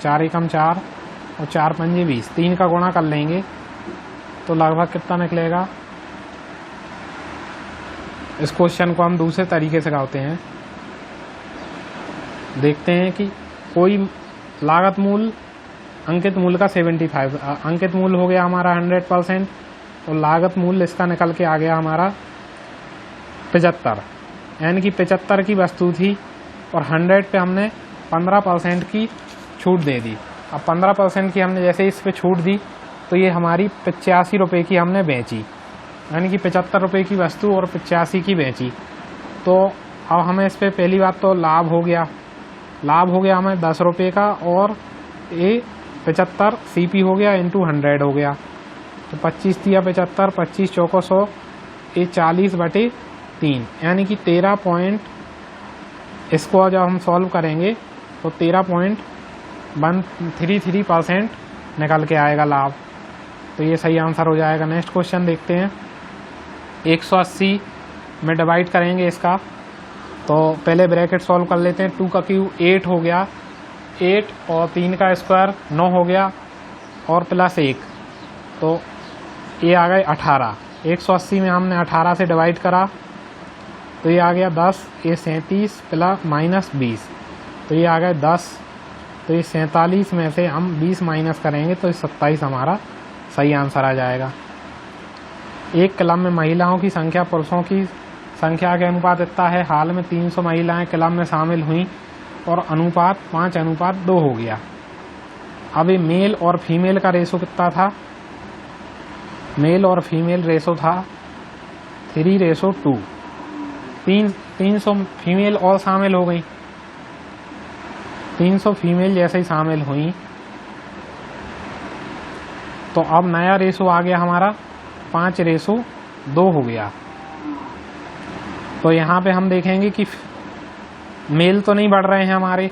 4 एकम 4 और 4 पंजे 20, 3 का गुणा कर लेंगे तो लगभग कितना निकलेगा। इस क्वेश्चन को हम दूसरे तरीके से करते हैं। देखते हैं कि कोई लागत मूल्य अंकित मूल्य का 75, अंकित मूल्य हो गया हमारा 100% और लागत मूल्य इसका निकल के आ गया हमारा 75, यानी कि 75 की वस्तु थी और 100 पे हमने 15% की छूट दे दी। अब 15% की हमने जैसे इस पे छूट दी तो ये हमारी 85 रुपये की हमने बेची, यानी कि 75 रुपये की वस्तु और 85 की बेची। तो अब हमें इस पे पहली बात तो लाभ हो गया, लाभ हो गया हमें 10 रुपये का और ये 75 CP हो गया इंटू 100 हो गया। तो 25 तिया 75, 25 चौको 100, ये 40/3, यानी कि 13 इसको जब हम सॉल्व करेंगे तो 13.133% निकल के आएगा लाभ। तो ये सही आंसर हो जाएगा। नेक्स्ट क्वेश्चन देखते हैं। 180 में डिवाइड करेंगे इसका, तो पहले ब्रैकेट सॉल्व कर लेते हैं। 2 का क्यूब 8 हो गया, 8 और 3 का स्क्वायर 9 हो गया और प्लस 1, तो ये आ गए 18। 180 में हमने 18 से डिवाइड करा तो ये आ गया 10, ये 37 प्लस माइनस 20, तो ये आ गया 10। तो ये 47 में से हम 20 माइनस करेंगे तो 27 हमारा सही आंसर आ जाएगा। एक क्लब में महिलाओं की संख्या पुरुषों की संख्या के अनुपात इतना है। हाल में 300 महिलाएं क्लब में शामिल हुई और अनुपात 5:2 हो गया। अब ये मेल और फीमेल का रेशो कितना था। मेल और फीमेल रेशो था 3:2। 300 फीमेल और शामिल हो गई, 300 फीमेल जैसे ही शामिल हुई तो अब नया रेशो आ गया हमारा 5:2 हो गया। तो यहाँ पे हम देखेंगे कि मेल तो नहीं बढ़ रहे हैं हमारे,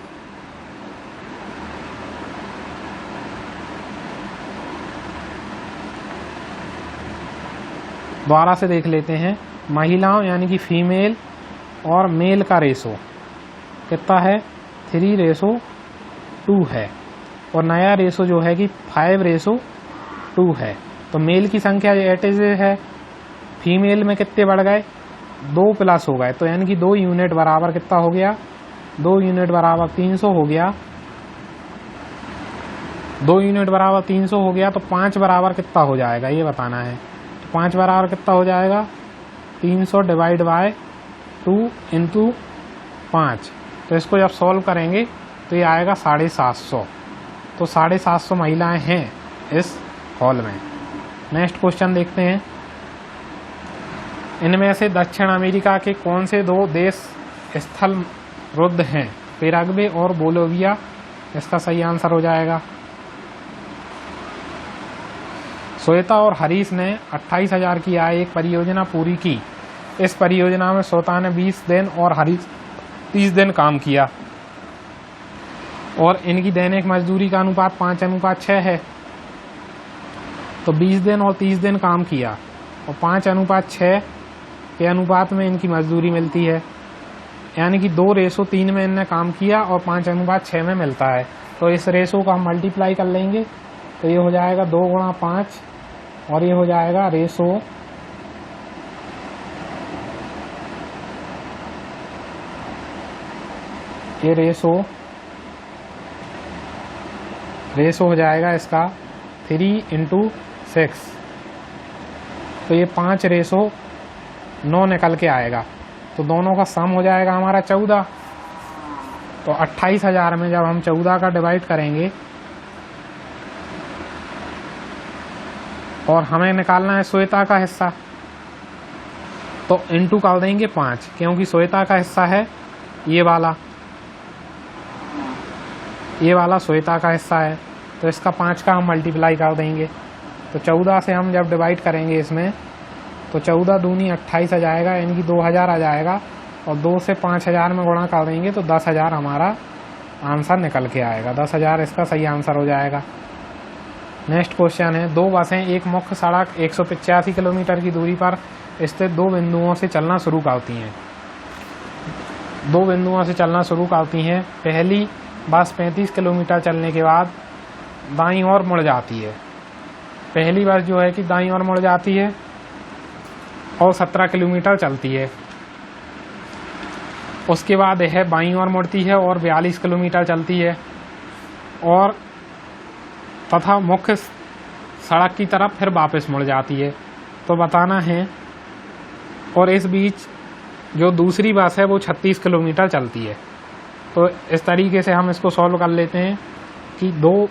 दोबारा से देख लेते हैं। महिलाओं यानी कि फीमेल और मेल का रेशो कितना है 3:2 है और नया रेशो जो है कि 5:2 है। तो मेल की संख्या एट इज है, फीमेल में कितने बढ़ गए 2 प्लस हो गए, तो यानी कि 2 यूनिट बराबर कितना हो गया 2 यूनिट बराबर 300 हो गया। 2 यूनिट बराबर 300 हो गया तो 5 बराबर कितना हो जाएगा ये बताना है। तो 5 बराबर कितना हो जाएगा 300 डिवाइड बाय 2 इंटू 5। तो इसको जब सॉल्व करेंगे तो ये आएगा 750। तो 750 महिलाएं हैं इस हॉल में। नेक्स्ट क्वेश्चन देखते हैं। इनमें से दक्षिण अमेरिका के कौन से 2 देश स्थल रुद्ध हैं। पेराग्वे और बोलोविया, इसका सही आंसर हो जाएगा। श्वेता और हरीश ने 28,000 की आय एक परियोजना पूरी की। इस परियोजना में श्वेता ने 20 दिन और हरीश 30 दिन काम किया और इनकी दैनिक मजदूरी का अनुपात 5:6 है। तो 20 दिन और 30 दिन काम किया और 5:6 के अनुपात में इनकी मजदूरी मिलती है, यानी कि 2:3 में इनने काम किया और 5:6 में मिलता है। तो इस रेशो का हम मल्टीप्लाई कर लेंगे तो ये हो जाएगा 2 × 5 और ये हो जाएगा रेशो ये रेशो हो जाएगा इसका 3/6, तो ये 5:9 निकल के आएगा। तो दोनों का सम हो जाएगा हमारा 14। तो 28,000 में जब हम 14 का डिवाइड करेंगे और हमें निकालना है श्वेता का हिस्सा, तो इंटू कर देंगे 5, क्योंकि श्वेता का हिस्सा है ये वाला श्वेता का हिस्सा है, तो इसका 5 का हम मल्टीप्लाई कर देंगे। तो 14 से हम जब डिवाइड करेंगे इसमें, तो 14 दूनी 28 आ जाएगा, यानी कि 2000 आ जाएगा, और 2 से 5000 में गुणा कर देंगे तो 10,000 हमारा आंसर निकल के आएगा। 10,000 इसका सही आंसर हो जाएगा। नेक्स्ट क्वेश्चन है, 2 बसें एक मुख्य सड़क 185 किलोमीटर की दूरी पर स्थित 2 बिंदुओं से चलना शुरू करती हैं। 2 बिंदुओं से चलना शुरू करती हैं। पहली बस 35 किलोमीटर चलने के बाद दाईं ओर मुड़ जाती है। पहली बस जो है कि दाईं ओर मुड़ जाती है और 17 किलोमीटर चलती है। उसके बाद यह बाईं ओर मुड़ती है और 42 किलोमीटर चलती है और तथा मुख्य सड़क की तरफ फिर वापस मुड़ जाती है। तो बताना है, और इस बीच जो दूसरी बस है वो 36 किलोमीटर चलती है। तो इस तरीके से हम इसको सॉल्व कर लेते हैं कि 2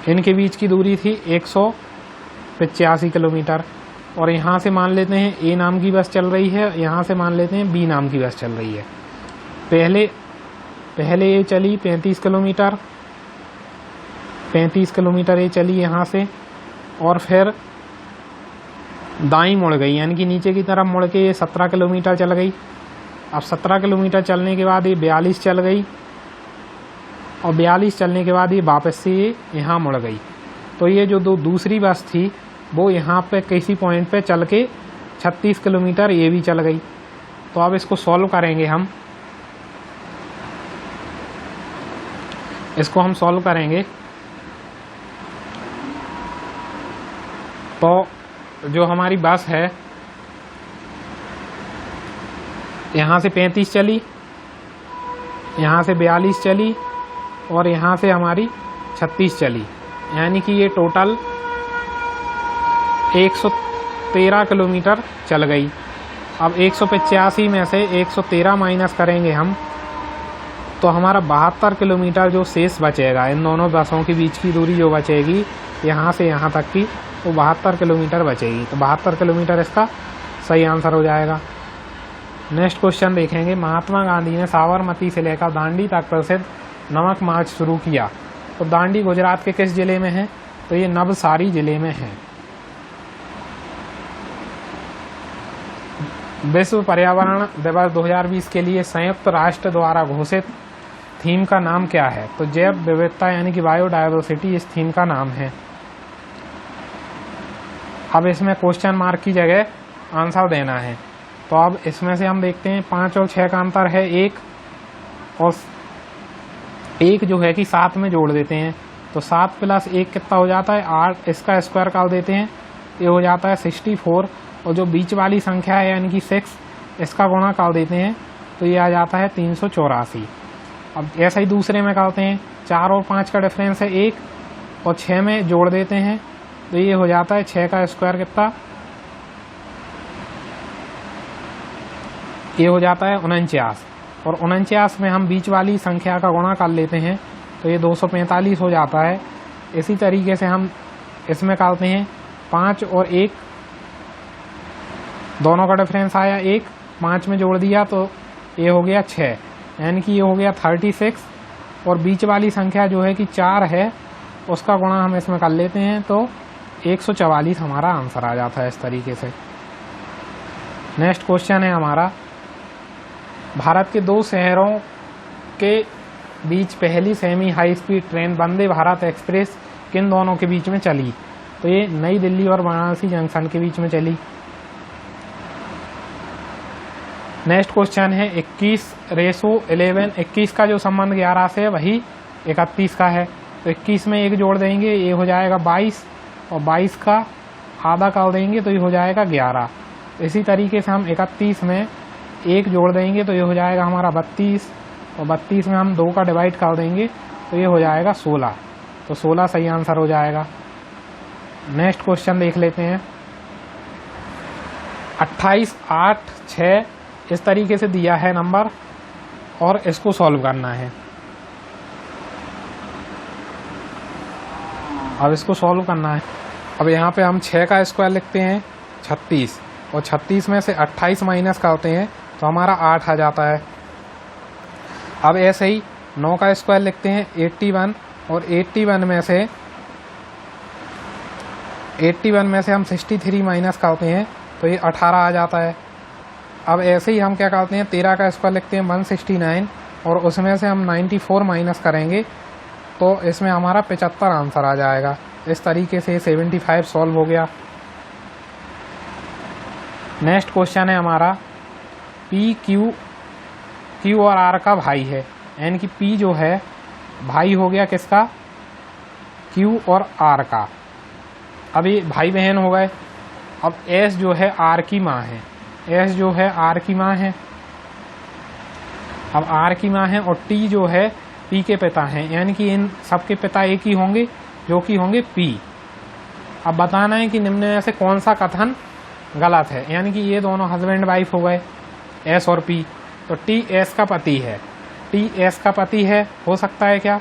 इनके बीच की दूरी थी 185 किलोमीटर, और यहाँ से मान लेते हैं ए नाम की बस चल रही है, यहाँ से मान लेते हैं बी नाम की बस चल रही है। पहले ये चली 35 किलोमीटर, 35 किलोमीटर ये चली यहाँ से, और फिर दाईं मुड़ गई, यानी कि नीचे की तरफ मुड़ के ये 17 किलोमीटर चल गई। अब 17 किलोमीटर चलने के बाद ये 42 चल गई, और 42 चलने के बाद ये वापस से ये यहाँ मुड़ गई। तो ये जो दूसरी बस थी वो यहाँ पे किसी पॉइंट पे चल के 36 किलोमीटर ये भी चल गई। तो अब इसको सॉल्व करेंगे हम, इसको हम सॉल्व करेंगे। तो जो हमारी बस है यहाँ से 35 चली, यहाँ से 42 चली, और यहाँ से हमारी 36 चली, यानी कि ये टोटल 113 किलोमीटर चल गई। अब 185 में से 113 माइनस करेंगे हम, तो हमारा 72 किलोमीटर जो शेष बचेगा, इन दोनों बसों के बीच की दूरी जो बचेगी यहाँ से यहाँ तक की, तो 72 किलोमीटर बचेगी। तो 72 किलोमीटर इसका सही आंसर हो जाएगा। नेक्स्ट क्वेश्चन देखेंगे, महात्मा गांधी ने साबरमती से लेकर दांडी तक प्रसिद्ध नमक मार्च शुरू किया। तो दांडी गुजरात के किस जिले में है? तो ये नवसारी जिले में है। विश्व पर्यावरण दिवस 2020 के लिए संयुक्त राष्ट्र द्वारा घोषित थीम का नाम क्या है? तो जैव विविधता यानी कि बायोडायवर्सिटी इस थीम का नाम है। अब इसमें क्वेश्चन मार्क की जगह आंसर देना है। तो अब इसमें से हम देखते हैं 5 और 6 का अंतर है 1, और 1 जो है कि 7 में जोड़ देते हैं। तो 7 + 1 कितना हो जाता है? 8। इसका स्क्वायर कर देते हैं, ये हो जाता है 64। और जो बीच वाली संख्या है यानी कि 6, इसका गुणा कर देते हैं तो ये आ जाता है 384। अब ऐसा ही दूसरे में करते हैं, 4 और 5 का डिफरेंस है 1, और 6 में जोड़ देते हैं तो ये हो जाता है 6 का स्क्वायर कितना? ये हो जाता है 49। और 49 में हम बीच वाली संख्या का गुणा कर लेते हैं तो ये 245 हो जाता है। इसी तरीके से हम इसमें करते हैं 5 और 1, दोनों का डिफरेंस आया 1, 5 में जोड़ दिया तो ये हो गया 6, यानी कि ये हो गया 36। और बीच वाली संख्या जो है कि 4 है, उसका गुणा हम इसमें कर लेते हैं तो 144 हमारा आंसर आ जाता है इस तरीके से। नेक्स्ट क्वेश्चन है हमारा, भारत के 2 शहरों के बीच पहली semi high speed train Vande Bharat express किन दोनों के बीच में चली? तो ये नई दिल्ली और वाराणसी जंक्शन के बीच में चली। नेक्स्ट क्वेश्चन है 21:11। 21 का जो संबंध 11 से है वही 31 का है। तो 21 में 1 जोड़ देंगे, ये हो जाएगा 22, और 22 का आधा कर देंगे तो ये हो जाएगा 11। इसी तरीके से हम 31 में 1 जोड़ देंगे तो ये हो जाएगा हमारा 32, और 32 में हम 2 का डिवाइड कर देंगे तो ये हो जाएगा 16। तो 16 सही आंसर हो जाएगा। नेक्स्ट क्वेश्चन देख लेते हैं। 28, 8, 6 इस तरीके से दिया है नंबर और इसको सॉल्व करना है। अब इसको सॉल्व करना है। अब यहाँ पे हम 6 का स्क्वायर लिखते हैं 36 और 36 में से 28 माइनस करते हैं तो हमारा 8 आ जाता है। अब ऐसे ही 9 का स्क्वायर लिखते हैं 81 और 81 में से हम 63 माइनस करते हैं तो ये 18 आ जाता है। अब ऐसे ही हम क्या करते हैं 13 का स्क्वायर लिखते हैं 169 और उसमें से हम 94 माइनस करेंगे तो इसमें हमारा 75 आंसर आ जाएगा। इस तरीके से 75 सॉल्व हो गया। नेक्स्ट क्वेश्चन है हमारा पी क्यू और आर का भाई है, यानी कि पी जो है भाई हो गया किसका, क्यू और आर का। अब ये भाई बहन हो गए। अब एस जो है आर की माँ है, एस जो है आर की माँ है। अब आर की माँ है और टी जो है पी के पिता हैं, यानी कि इन सबके पिता एक ही होंगे जो कि होंगे पी। अब बताना है कि निम्न में से कौन सा कथन गलत है, यानी कि ये दोनों हस्बैंड वाइफ हो गए एस और पी। तो टी एस का पति है, टी एस का पति है, हो सकता है क्या,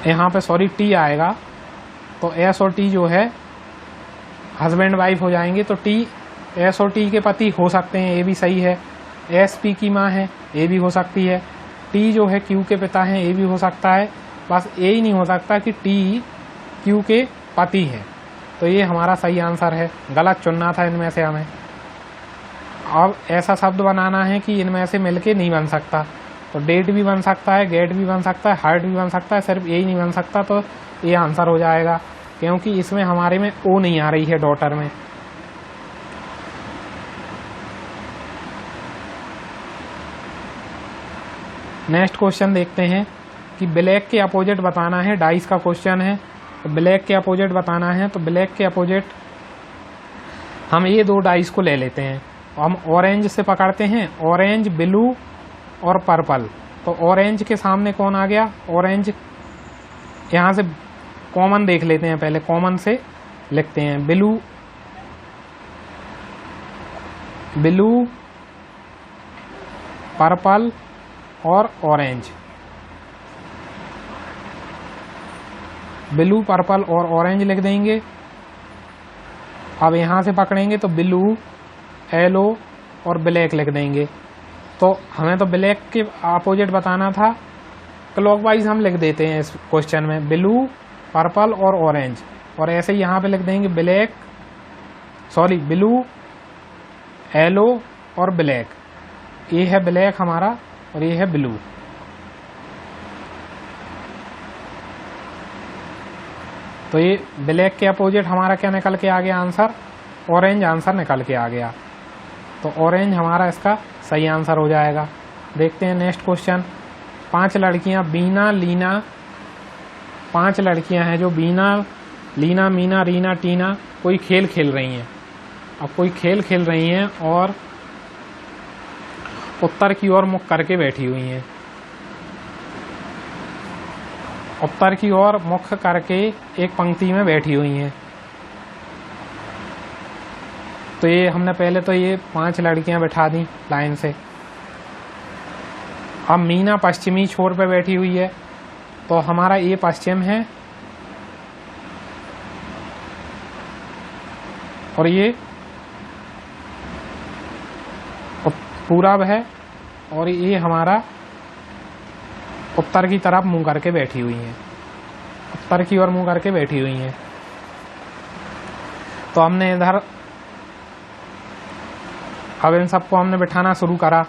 यहाँ पे सॉरी टी आएगा तो एस और टी जो है हस्बैंड वाइफ हो जाएंगे। तो टी एस और टी के पति हो सकते हैं, ये भी सही है। एस पी की माँ है, ये भी हो सकती है। टी जो है क्यू के पिता हैं, ये भी हो सकता है। बस ये ही नहीं हो सकता कि टी क्यू के पति हैं। तो ये हमारा सही आंसर है, गलत चुनना था इनमें से हमें। अब ऐसा शब्द बनाना है कि इनमें से मिलके नहीं बन सकता। तो डेट भी बन सकता है, गेट भी बन सकता है, हार्ट भी बन सकता है, सिर्फ यही नहीं बन सकता। तो ये आंसर हो जाएगा क्योंकि इसमें हमारे में ओ नहीं आ रही है डॉटर में। नेक्स्ट क्वेश्चन देखते हैं कि ब्लैक के अपोजिट बताना है। डाइस का क्वेश्चन है तो ब्लैक के अपोजिट बताना है। तो ब्लैक के अपोजिट हम ये 2 डाइस को ले लेते हैं। हम ऑरेंज से पकड़ते हैं, ऑरेंज, ब्लू और पर्पल। तो ऑरेंज के सामने कौन आ गया, ऑरेंज। यहाँ से कॉमन देख लेते हैं, पहले कॉमन से लिखते हैं ब्लू, ब्लू, पर्पल और ऑरेंज। ब्लू, पर्पल और ऑरेंज लिख देंगे। अब यहाँ से पकड़ेंगे तो ब्लू, येलो और ब्लैक लिख देंगे। तो हमें तो ब्लैक के अपोजिट बताना था, क्लॉकवाइज हम लिख देते हैं इस क्वेश्चन में ब्लू, पर्पल और ऑरेंज। और ऐसे ही यहाँ पे लिख देंगे ब्लैक, सॉरी ब्लू, येलो और ब्लैक। ये है ब्लैक हमारा और ये है ब्लू। तो ये ब्लैक के अपोजिट हमारा क्या निकल के आ गया आंसर, ऑरेंज आंसर निकल के आ गया। तो ऑरेंज हमारा इसका सही आंसर हो जाएगा। देखते हैं नेक्स्ट क्वेश्चन। 5 लड़कियां बीना, लीना, 5 लड़कियां हैं जो बीना, लीना, मीना, रीना, टीना कोई खेल खेल रही हैं। अब कोई खेल खेल रही हैं और उत्तर की ओर मुख करके बैठी हुई हैं। उत्तर की ओर मुख करके एक पंक्ति में बैठी हुई हैं। तो ये हमने पहले तो ये 5 लड़कियां बैठा दी लाइन से। अब मीना पश्चिमी छोर पे बैठी हुई है तो हमारा ये पश्चिम है और ये पूरब है और ये हमारा उत्तर की तरफ मुंह करके बैठी हुई है, उत्तर की ओर मुंह करके बैठी हुई है। तो हमने इधर अब इन सबको हमने बिठाना शुरू करा।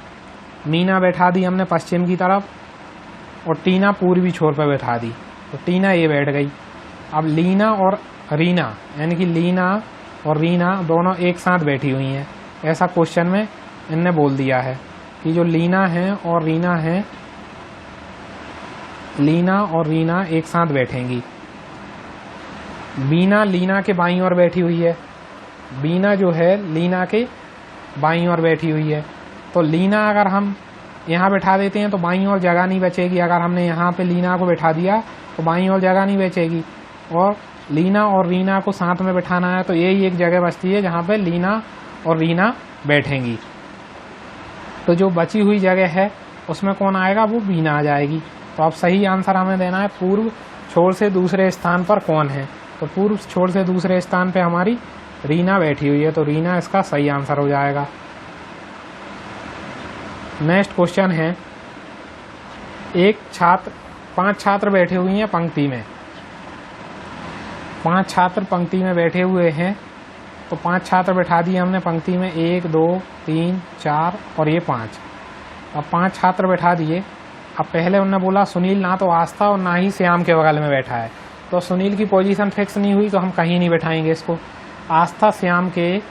मीना बैठा दी हमने पश्चिम की तरफ और टीना पूर्वी छोर पर बैठा दी। तो टीना ये बैठ गई। अब लीना और रीना, यानी कि लीना और रीना दोनों एक साथ बैठी हुई हैं। ऐसा क्वेश्चन में इनने बोल दिया है कि जो लीना है और रीना है, लीना और रीना एक साथ बैठेंगी। बीना लीना के बाईं ओर बैठी हुई है, बीना जो है लीना के बाईं ओर बैठी हुई है। तो लीना अगर हम यहाँ बैठा देते हैं तो बाईं ओर जगह नहीं बचेगी। अगर हमने यहाँ पे लीना को बैठा दिया तो बाईं ओर जगह नहीं बचेगी, और लीना और रीना को साथ में बैठाना है तो यही एक जगह बचती है जहाँ पे लीना और रीना बैठेंगी। तो जो बची हुई जगह है उसमें कौन आएगा, वो बीना आ जाएगी। तो अब सही आंसर हमें देना है पूर्व छोर से दूसरे स्थान पर कौन है। तो पूर्व छोर से दूसरे स्थान पे हमारी रीना बैठी हुई है, तो रीना इसका सही आंसर हो जाएगा। नेक्स्ट क्वेश्चन है, पांच छात्र बैठे हुए हैं पंक्ति में। 5 छात्र पंक्ति में बैठे हुए हैं, तो 5 छात्र बैठा दिए हमने पंक्ति में, 1 2 3 4 और ये 5। अब 5 छात्र बैठा दिए। अब पहले उन्होंने बोला सुनील ना तो आस्था और ना ही श्याम के बगल में बैठा है, तो सुनील की पोजीशन फिक्स नहीं हुई तो हम कहीं नहीं बैठाएंगे इसको। आस्था श्याम के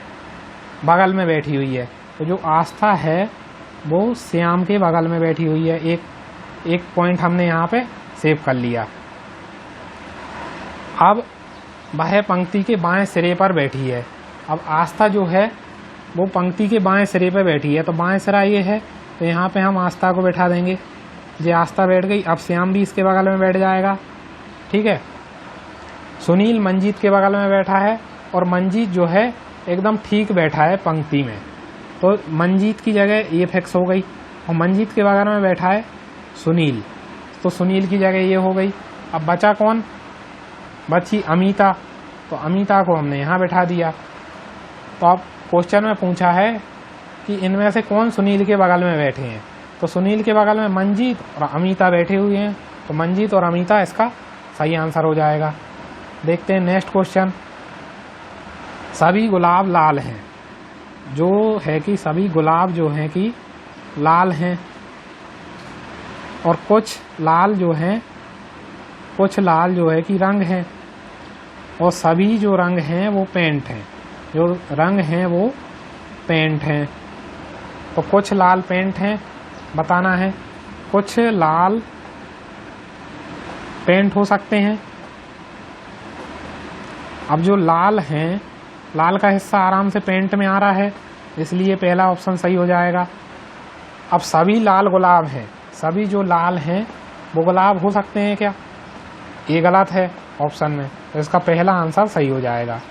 बगल में बैठी हुई है, तो जो आस्था है वो श्याम के बगल में बैठी हुई है। एक पॉइंट हमने यहाँ पे सेव कर लिया। अब वह पंक्ति के बाएं सिरे पर बैठी है। अब आस्था जो है वो पंक्ति के बाएं सिरे पर बैठी है, तो बाएं सिरा ये है, तो यहाँ पे हम आस्था को बैठा देंगे। ये आस्था बैठ गई। अब श्याम भी इसके बगल में बैठ जाएगा, ठीक है। सुनील मंजीत के बगल में बैठा है, और मंजीत जो है एकदम ठीक बैठा है पंक्ति में, तो मंजीत की जगह ये फिक्स हो गई। और मंजीत के बगल में बैठा है सुनील, तो सुनील की जगह ये हो गई। अब बचा कौन, बची अमिता, तो अमिता को हमने यहाँ बैठा दिया। तो अब क्वेश्चन में पूछा है कि इनमें से कौन सुनील के बगल में बैठे हैं, तो सुनील के बगल में मंजीत और अमिता बैठे हुए हैं, तो मंजीत और अमिता इसका सही आंसर हो जाएगा। देखते हैं नेक्स्ट क्वेश्चन। सभी गुलाब लाल हैं, जो है कि सभी गुलाब जो हैं कि लाल हैं, और कुछ लाल जो है कि रंग हैं, और सभी जो रंग हैं वो पेंट हैं, जो रंग हैं वो पेंट हैं। तो कुछ लाल पेंट हैं बताना है, कुछ लाल पेंट हो सकते हैं। अब जो लाल हैं, लाल का हिस्सा आराम से पेंट में आ रहा है, इसलिए पहला ऑप्शन सही हो जाएगा। अब सभी लाल गुलाब हैं, सभी जो लाल हैं वो गुलाब हो सकते हैं क्या, ये गलत है ऑप्शन में, तो इसका पहला आंसर सही हो जाएगा।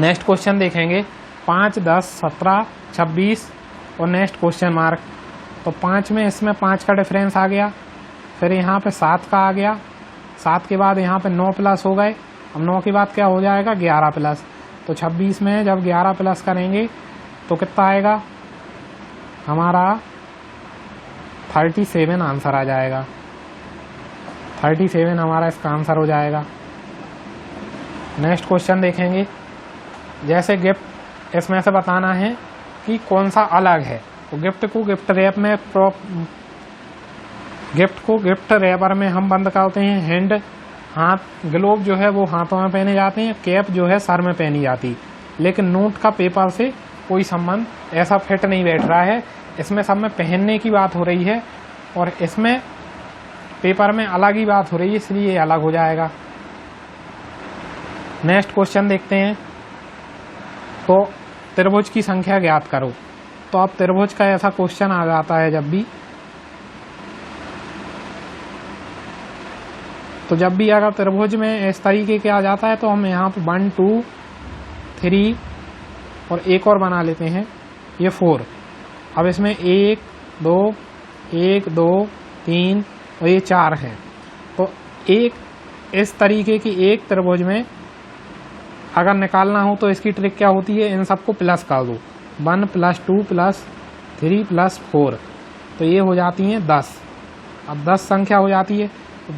नेक्स्ट क्वेश्चन देखेंगे 5 10 17 26 और नेक्स्ट क्वेश्चन मार्क। तो 5 में इसमें 5 का डिफरेंस आ गया, फिर यहाँ पे 7 का आ गया, 7 के बाद यहाँ पे 9 प्लस हो गए। अब 9 के बाद क्या हो जाएगा, 11 प्लस। तो 26 में जब 11 प्लस करेंगे तो कितना आएगा हमारा 37 आंसर आ जाएगा। 37 हमारा इसका आंसर हो जाएगा। नेक्स्ट क्वेश्चन देखेंगे, जैसे गिफ्ट, इसमें से बताना है कि कौन सा अलग है। तो गिफ्ट को गिफ्ट रैपर में हम बंद करते हैं। हैंड, हाथ, ग्लोव जो है वो हाथों में पहने जाते हैं, कैप जो है सर में पहनी जाती, लेकिन नोट का पेपर से कोई संबंध ऐसा फिट नहीं बैठ रहा है। इसमें सब में पहनने की बात हो रही है और इसमें पेपर में अलग ही बात हो रही है, इसलिए अलग हो जाएगा। नेक्स्ट क्वेश्चन देखते हैं। तो त्रिभुज की संख्या ज्ञात करो। तो अब त्रिभुज का ऐसा क्वेश्चन आ जाता है जब भी अगर त्रिभुज में इस तरीके के आ जाता है तो हम यहाँ पे 1 2 3 और एक और बना लेते हैं, ये 4। अब इसमें 1 2 3 और ये 4 हैं। तो एक इस तरीके की एक त्रिभुज में अगर निकालना हो तो इसकी ट्रिक क्या होती है, इन सबको प्लस कर दो, 1 + 2 + 3 + 4, तो ये हो जाती हैं 10। अब 10 संख्या हो जाती है, तो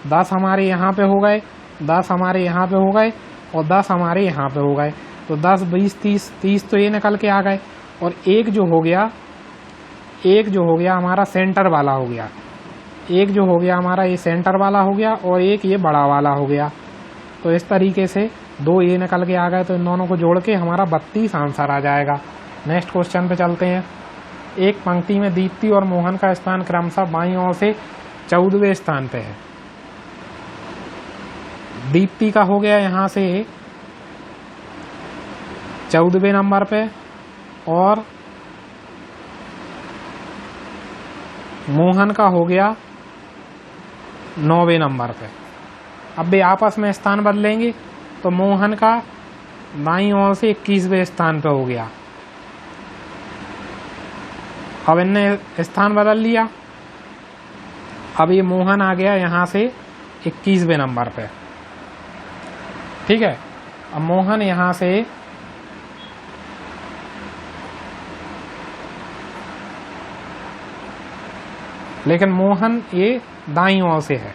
10 हमारे यहाँ पे हो गए, 10 हमारे यहाँ पे हो गए और 10 हमारे यहाँ पे हो गए। तो 10 20 30 तो ये निकल के आ गए। और एक जो हो गया हमारा सेंटर वाला हो गया, एक जो हो गया हमारा ये सेंटर वाला हो गया और एक ये बड़ा वाला हो गया। तो इस तरीके से 2 ये निकल के आ गए, तो इन दोनों को जोड़ के हमारा 32 आंसर आ जाएगा। नेक्स्ट क्वेश्चन पे चलते हैं। एक पंक्ति में दीप्ति और मोहन का स्थान क्रमशः बाईं ओर से 14वें स्थान पे है। दीप्ति का हो गया यहाँ से 14वें नंबर पे और मोहन का हो गया 9वें नंबर पे। अब वे आपस में स्थान बदलेंगे तो मोहन का दाईं ओर से 21वें स्थान पे हो गया। अब इनने स्थान बदल लिया। अब ये मोहन आ गया यहाँ से 21वें नंबर पे, ठीक है। अब मोहन यहाँ से लेकिन मोहन ये दाईं ओर से है,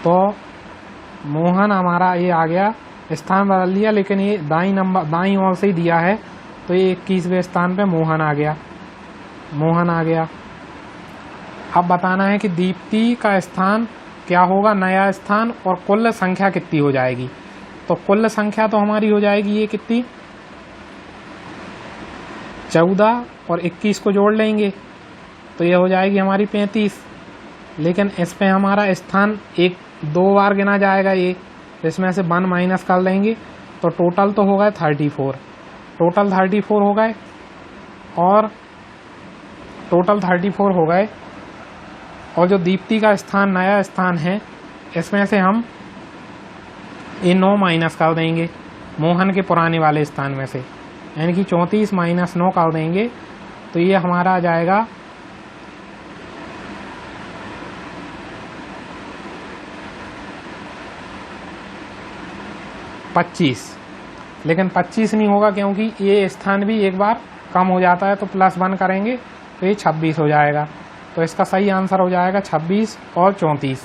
तो मोहन हमारा ये आ गया, स्थान बदल लिया लेकिन ये दाईं ओर से ही दिया है, तो ये 21वें स्थान पे मोहन आ गया। मोहन आ गया। अब बताना है कि दीप्ति का स्थान क्या होगा, नया स्थान, और कुल संख्या कितनी हो जाएगी। तो कुल संख्या तो हमारी हो जाएगी ये कितनी, 14 और 21 को जोड़ लेंगे तो ये हो जाएगी हमारी 35। लेकिन इस पे हमारा स्थान 1-2 बार गिना जाएगा, ये इसमें से 1 माइनस कर देंगे तो टोटल तो हो गए 34। टोटल 34 हो गए, और टोटल 34 हो गए। और जो दीप्ति का स्थान नया स्थान है, इसमें से हम ये 9 माइनस कर देंगे मोहन के पुराने वाले स्थान में से, यानी कि 34 माइनस 9 कर देंगे तो ये हमारा आ जाएगा 25। लेकिन 25 नहीं होगा क्योंकि ये स्थान भी एक बार कम हो जाता है, तो +1 करेंगे तो ये 26 हो जाएगा। तो इसका सही आंसर हो जाएगा 26 और 34।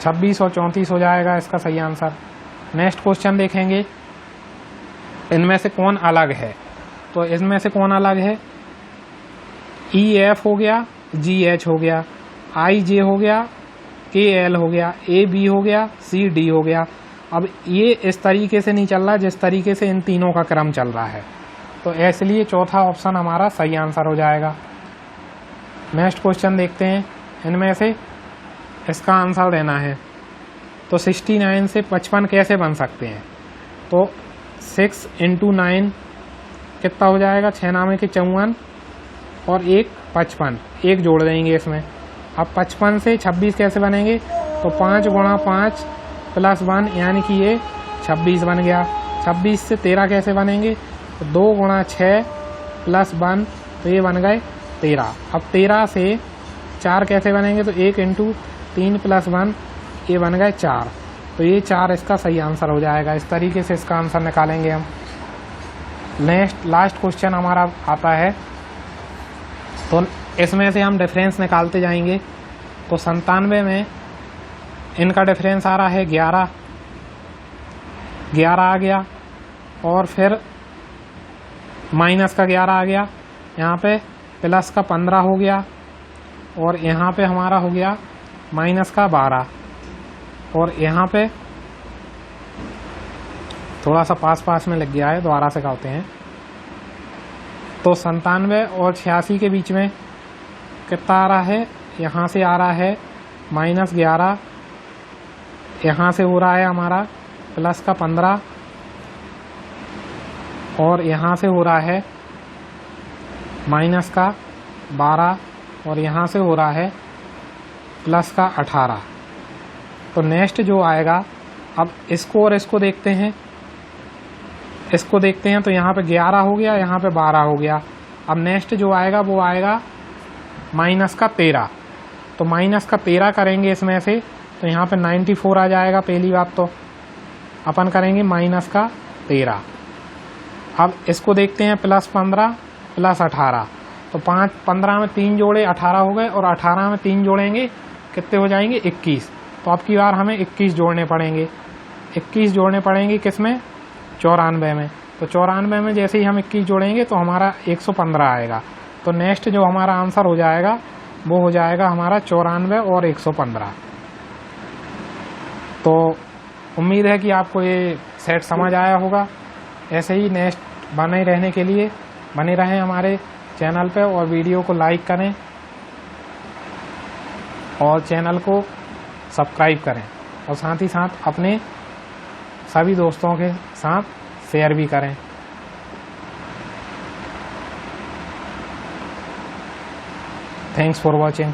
26 और 34 हो जाएगा इसका सही आंसर। नेक्स्ट क्वेश्चन देखेंगे, इनमें से कौन अलग है। तो इसमें से कौन अलग है, EF हो गया, GH हो गया, IJ हो गया, KL हो गया, AB हो गया, CD हो गया। अब ये इस तरीके से नहीं चल रहा जिस तरीके से इन तीनों का क्रम चल रहा है, तो इसलिए चौथा ऑप्शन हमारा सही आंसर हो जाएगा। नेक्स्ट क्वेश्चन देखते हैं, इनमें से इसका आंसर देना है। तो 69 से 55 कैसे बन सकते हैं। तो 6 × 9 कितना हो जाएगा, 6 नामे के 54 और 1 55, 1 जोड़ देंगे इसमें। अब 55 से 26 कैसे बनेंगे, तो 5 × 5 + 1 यानी कि ये 26 बन गया। 26 से 13 कैसे बनेंगे, तो 2 × 6 + 1 तो ये बन गए 13। अब 13 से 4 कैसे बनेंगे, तो 1 × 3 + 1 ये बन गए 4। तो ये 4 इसका सही आंसर हो जाएगा। इस तरीके से इसका आंसर निकालेंगे हम। लास्ट क्वेश्चन हमारा आता है, तो इसमें से हम डिफरेंस निकालते जाएंगे। तो 97 में इनका डिफरेंस आ रहा है 11 आ गया, और फिर माइनस का 11 आ गया, यहाँ पे प्लस का 15 हो गया, और यहाँ पे हमारा हो गया माइनस का 12, और यहाँ पे थोड़ा सा पास में लग गया है, दोबारा से करते हैं। तो 97 और 86 के बीच में कितना आ रहा है, यहाँ से आ रहा है -11, यहाँ से हो रहा है हमारा प्लस का 15, और यहाँ से हो रहा है माइनस का 12, और यहाँ से हो रहा है प्लस का 18। तो नेक्स्ट जो आएगा, अब इसको और इसको देखते हैं। इसको देखते हैं तो यहाँ पे 11 हो गया, यहाँ पे 12 हो गया। अब नेक्स्ट जो आएगा वो आएगा माइनस का 13। तो माइनस का 13 करेंगे इसमें से, तो यहाँ पे 94 आ जाएगा। पहली बात तो अपन करेंगे माइनस का 13। अब इसको देखते हैं प्लस 15 प्लस 18। तो 15 में 3 जोड़े 18 हो गए, और 18 में 3 जोड़ेंगे कितने हो जाएंगे 21। तो अब की बार हमें 21 जोड़ने पड़ेंगे। 21 जोड़ने पड़ेंगे किस में, 94 में। तो 94 में जैसे ही हम 21 जोड़ेंगे तो हमारा 115 आएगा। तो नेक्स्ट जो हमारा आंसर हो जाएगा वो हो जाएगा हमारा 94 और 115। तो उम्मीद है कि आपको ये सेट समझ आया होगा। ऐसे ही नेक्स्ट बने रहने के लिए बने रहें हमारे चैनल पे, और वीडियो को लाइक करें और चैनल को सब्सक्राइब करें, और साथ ही साथ अपने सभी दोस्तों के साथ शेयर भी करें। Thanks for watching.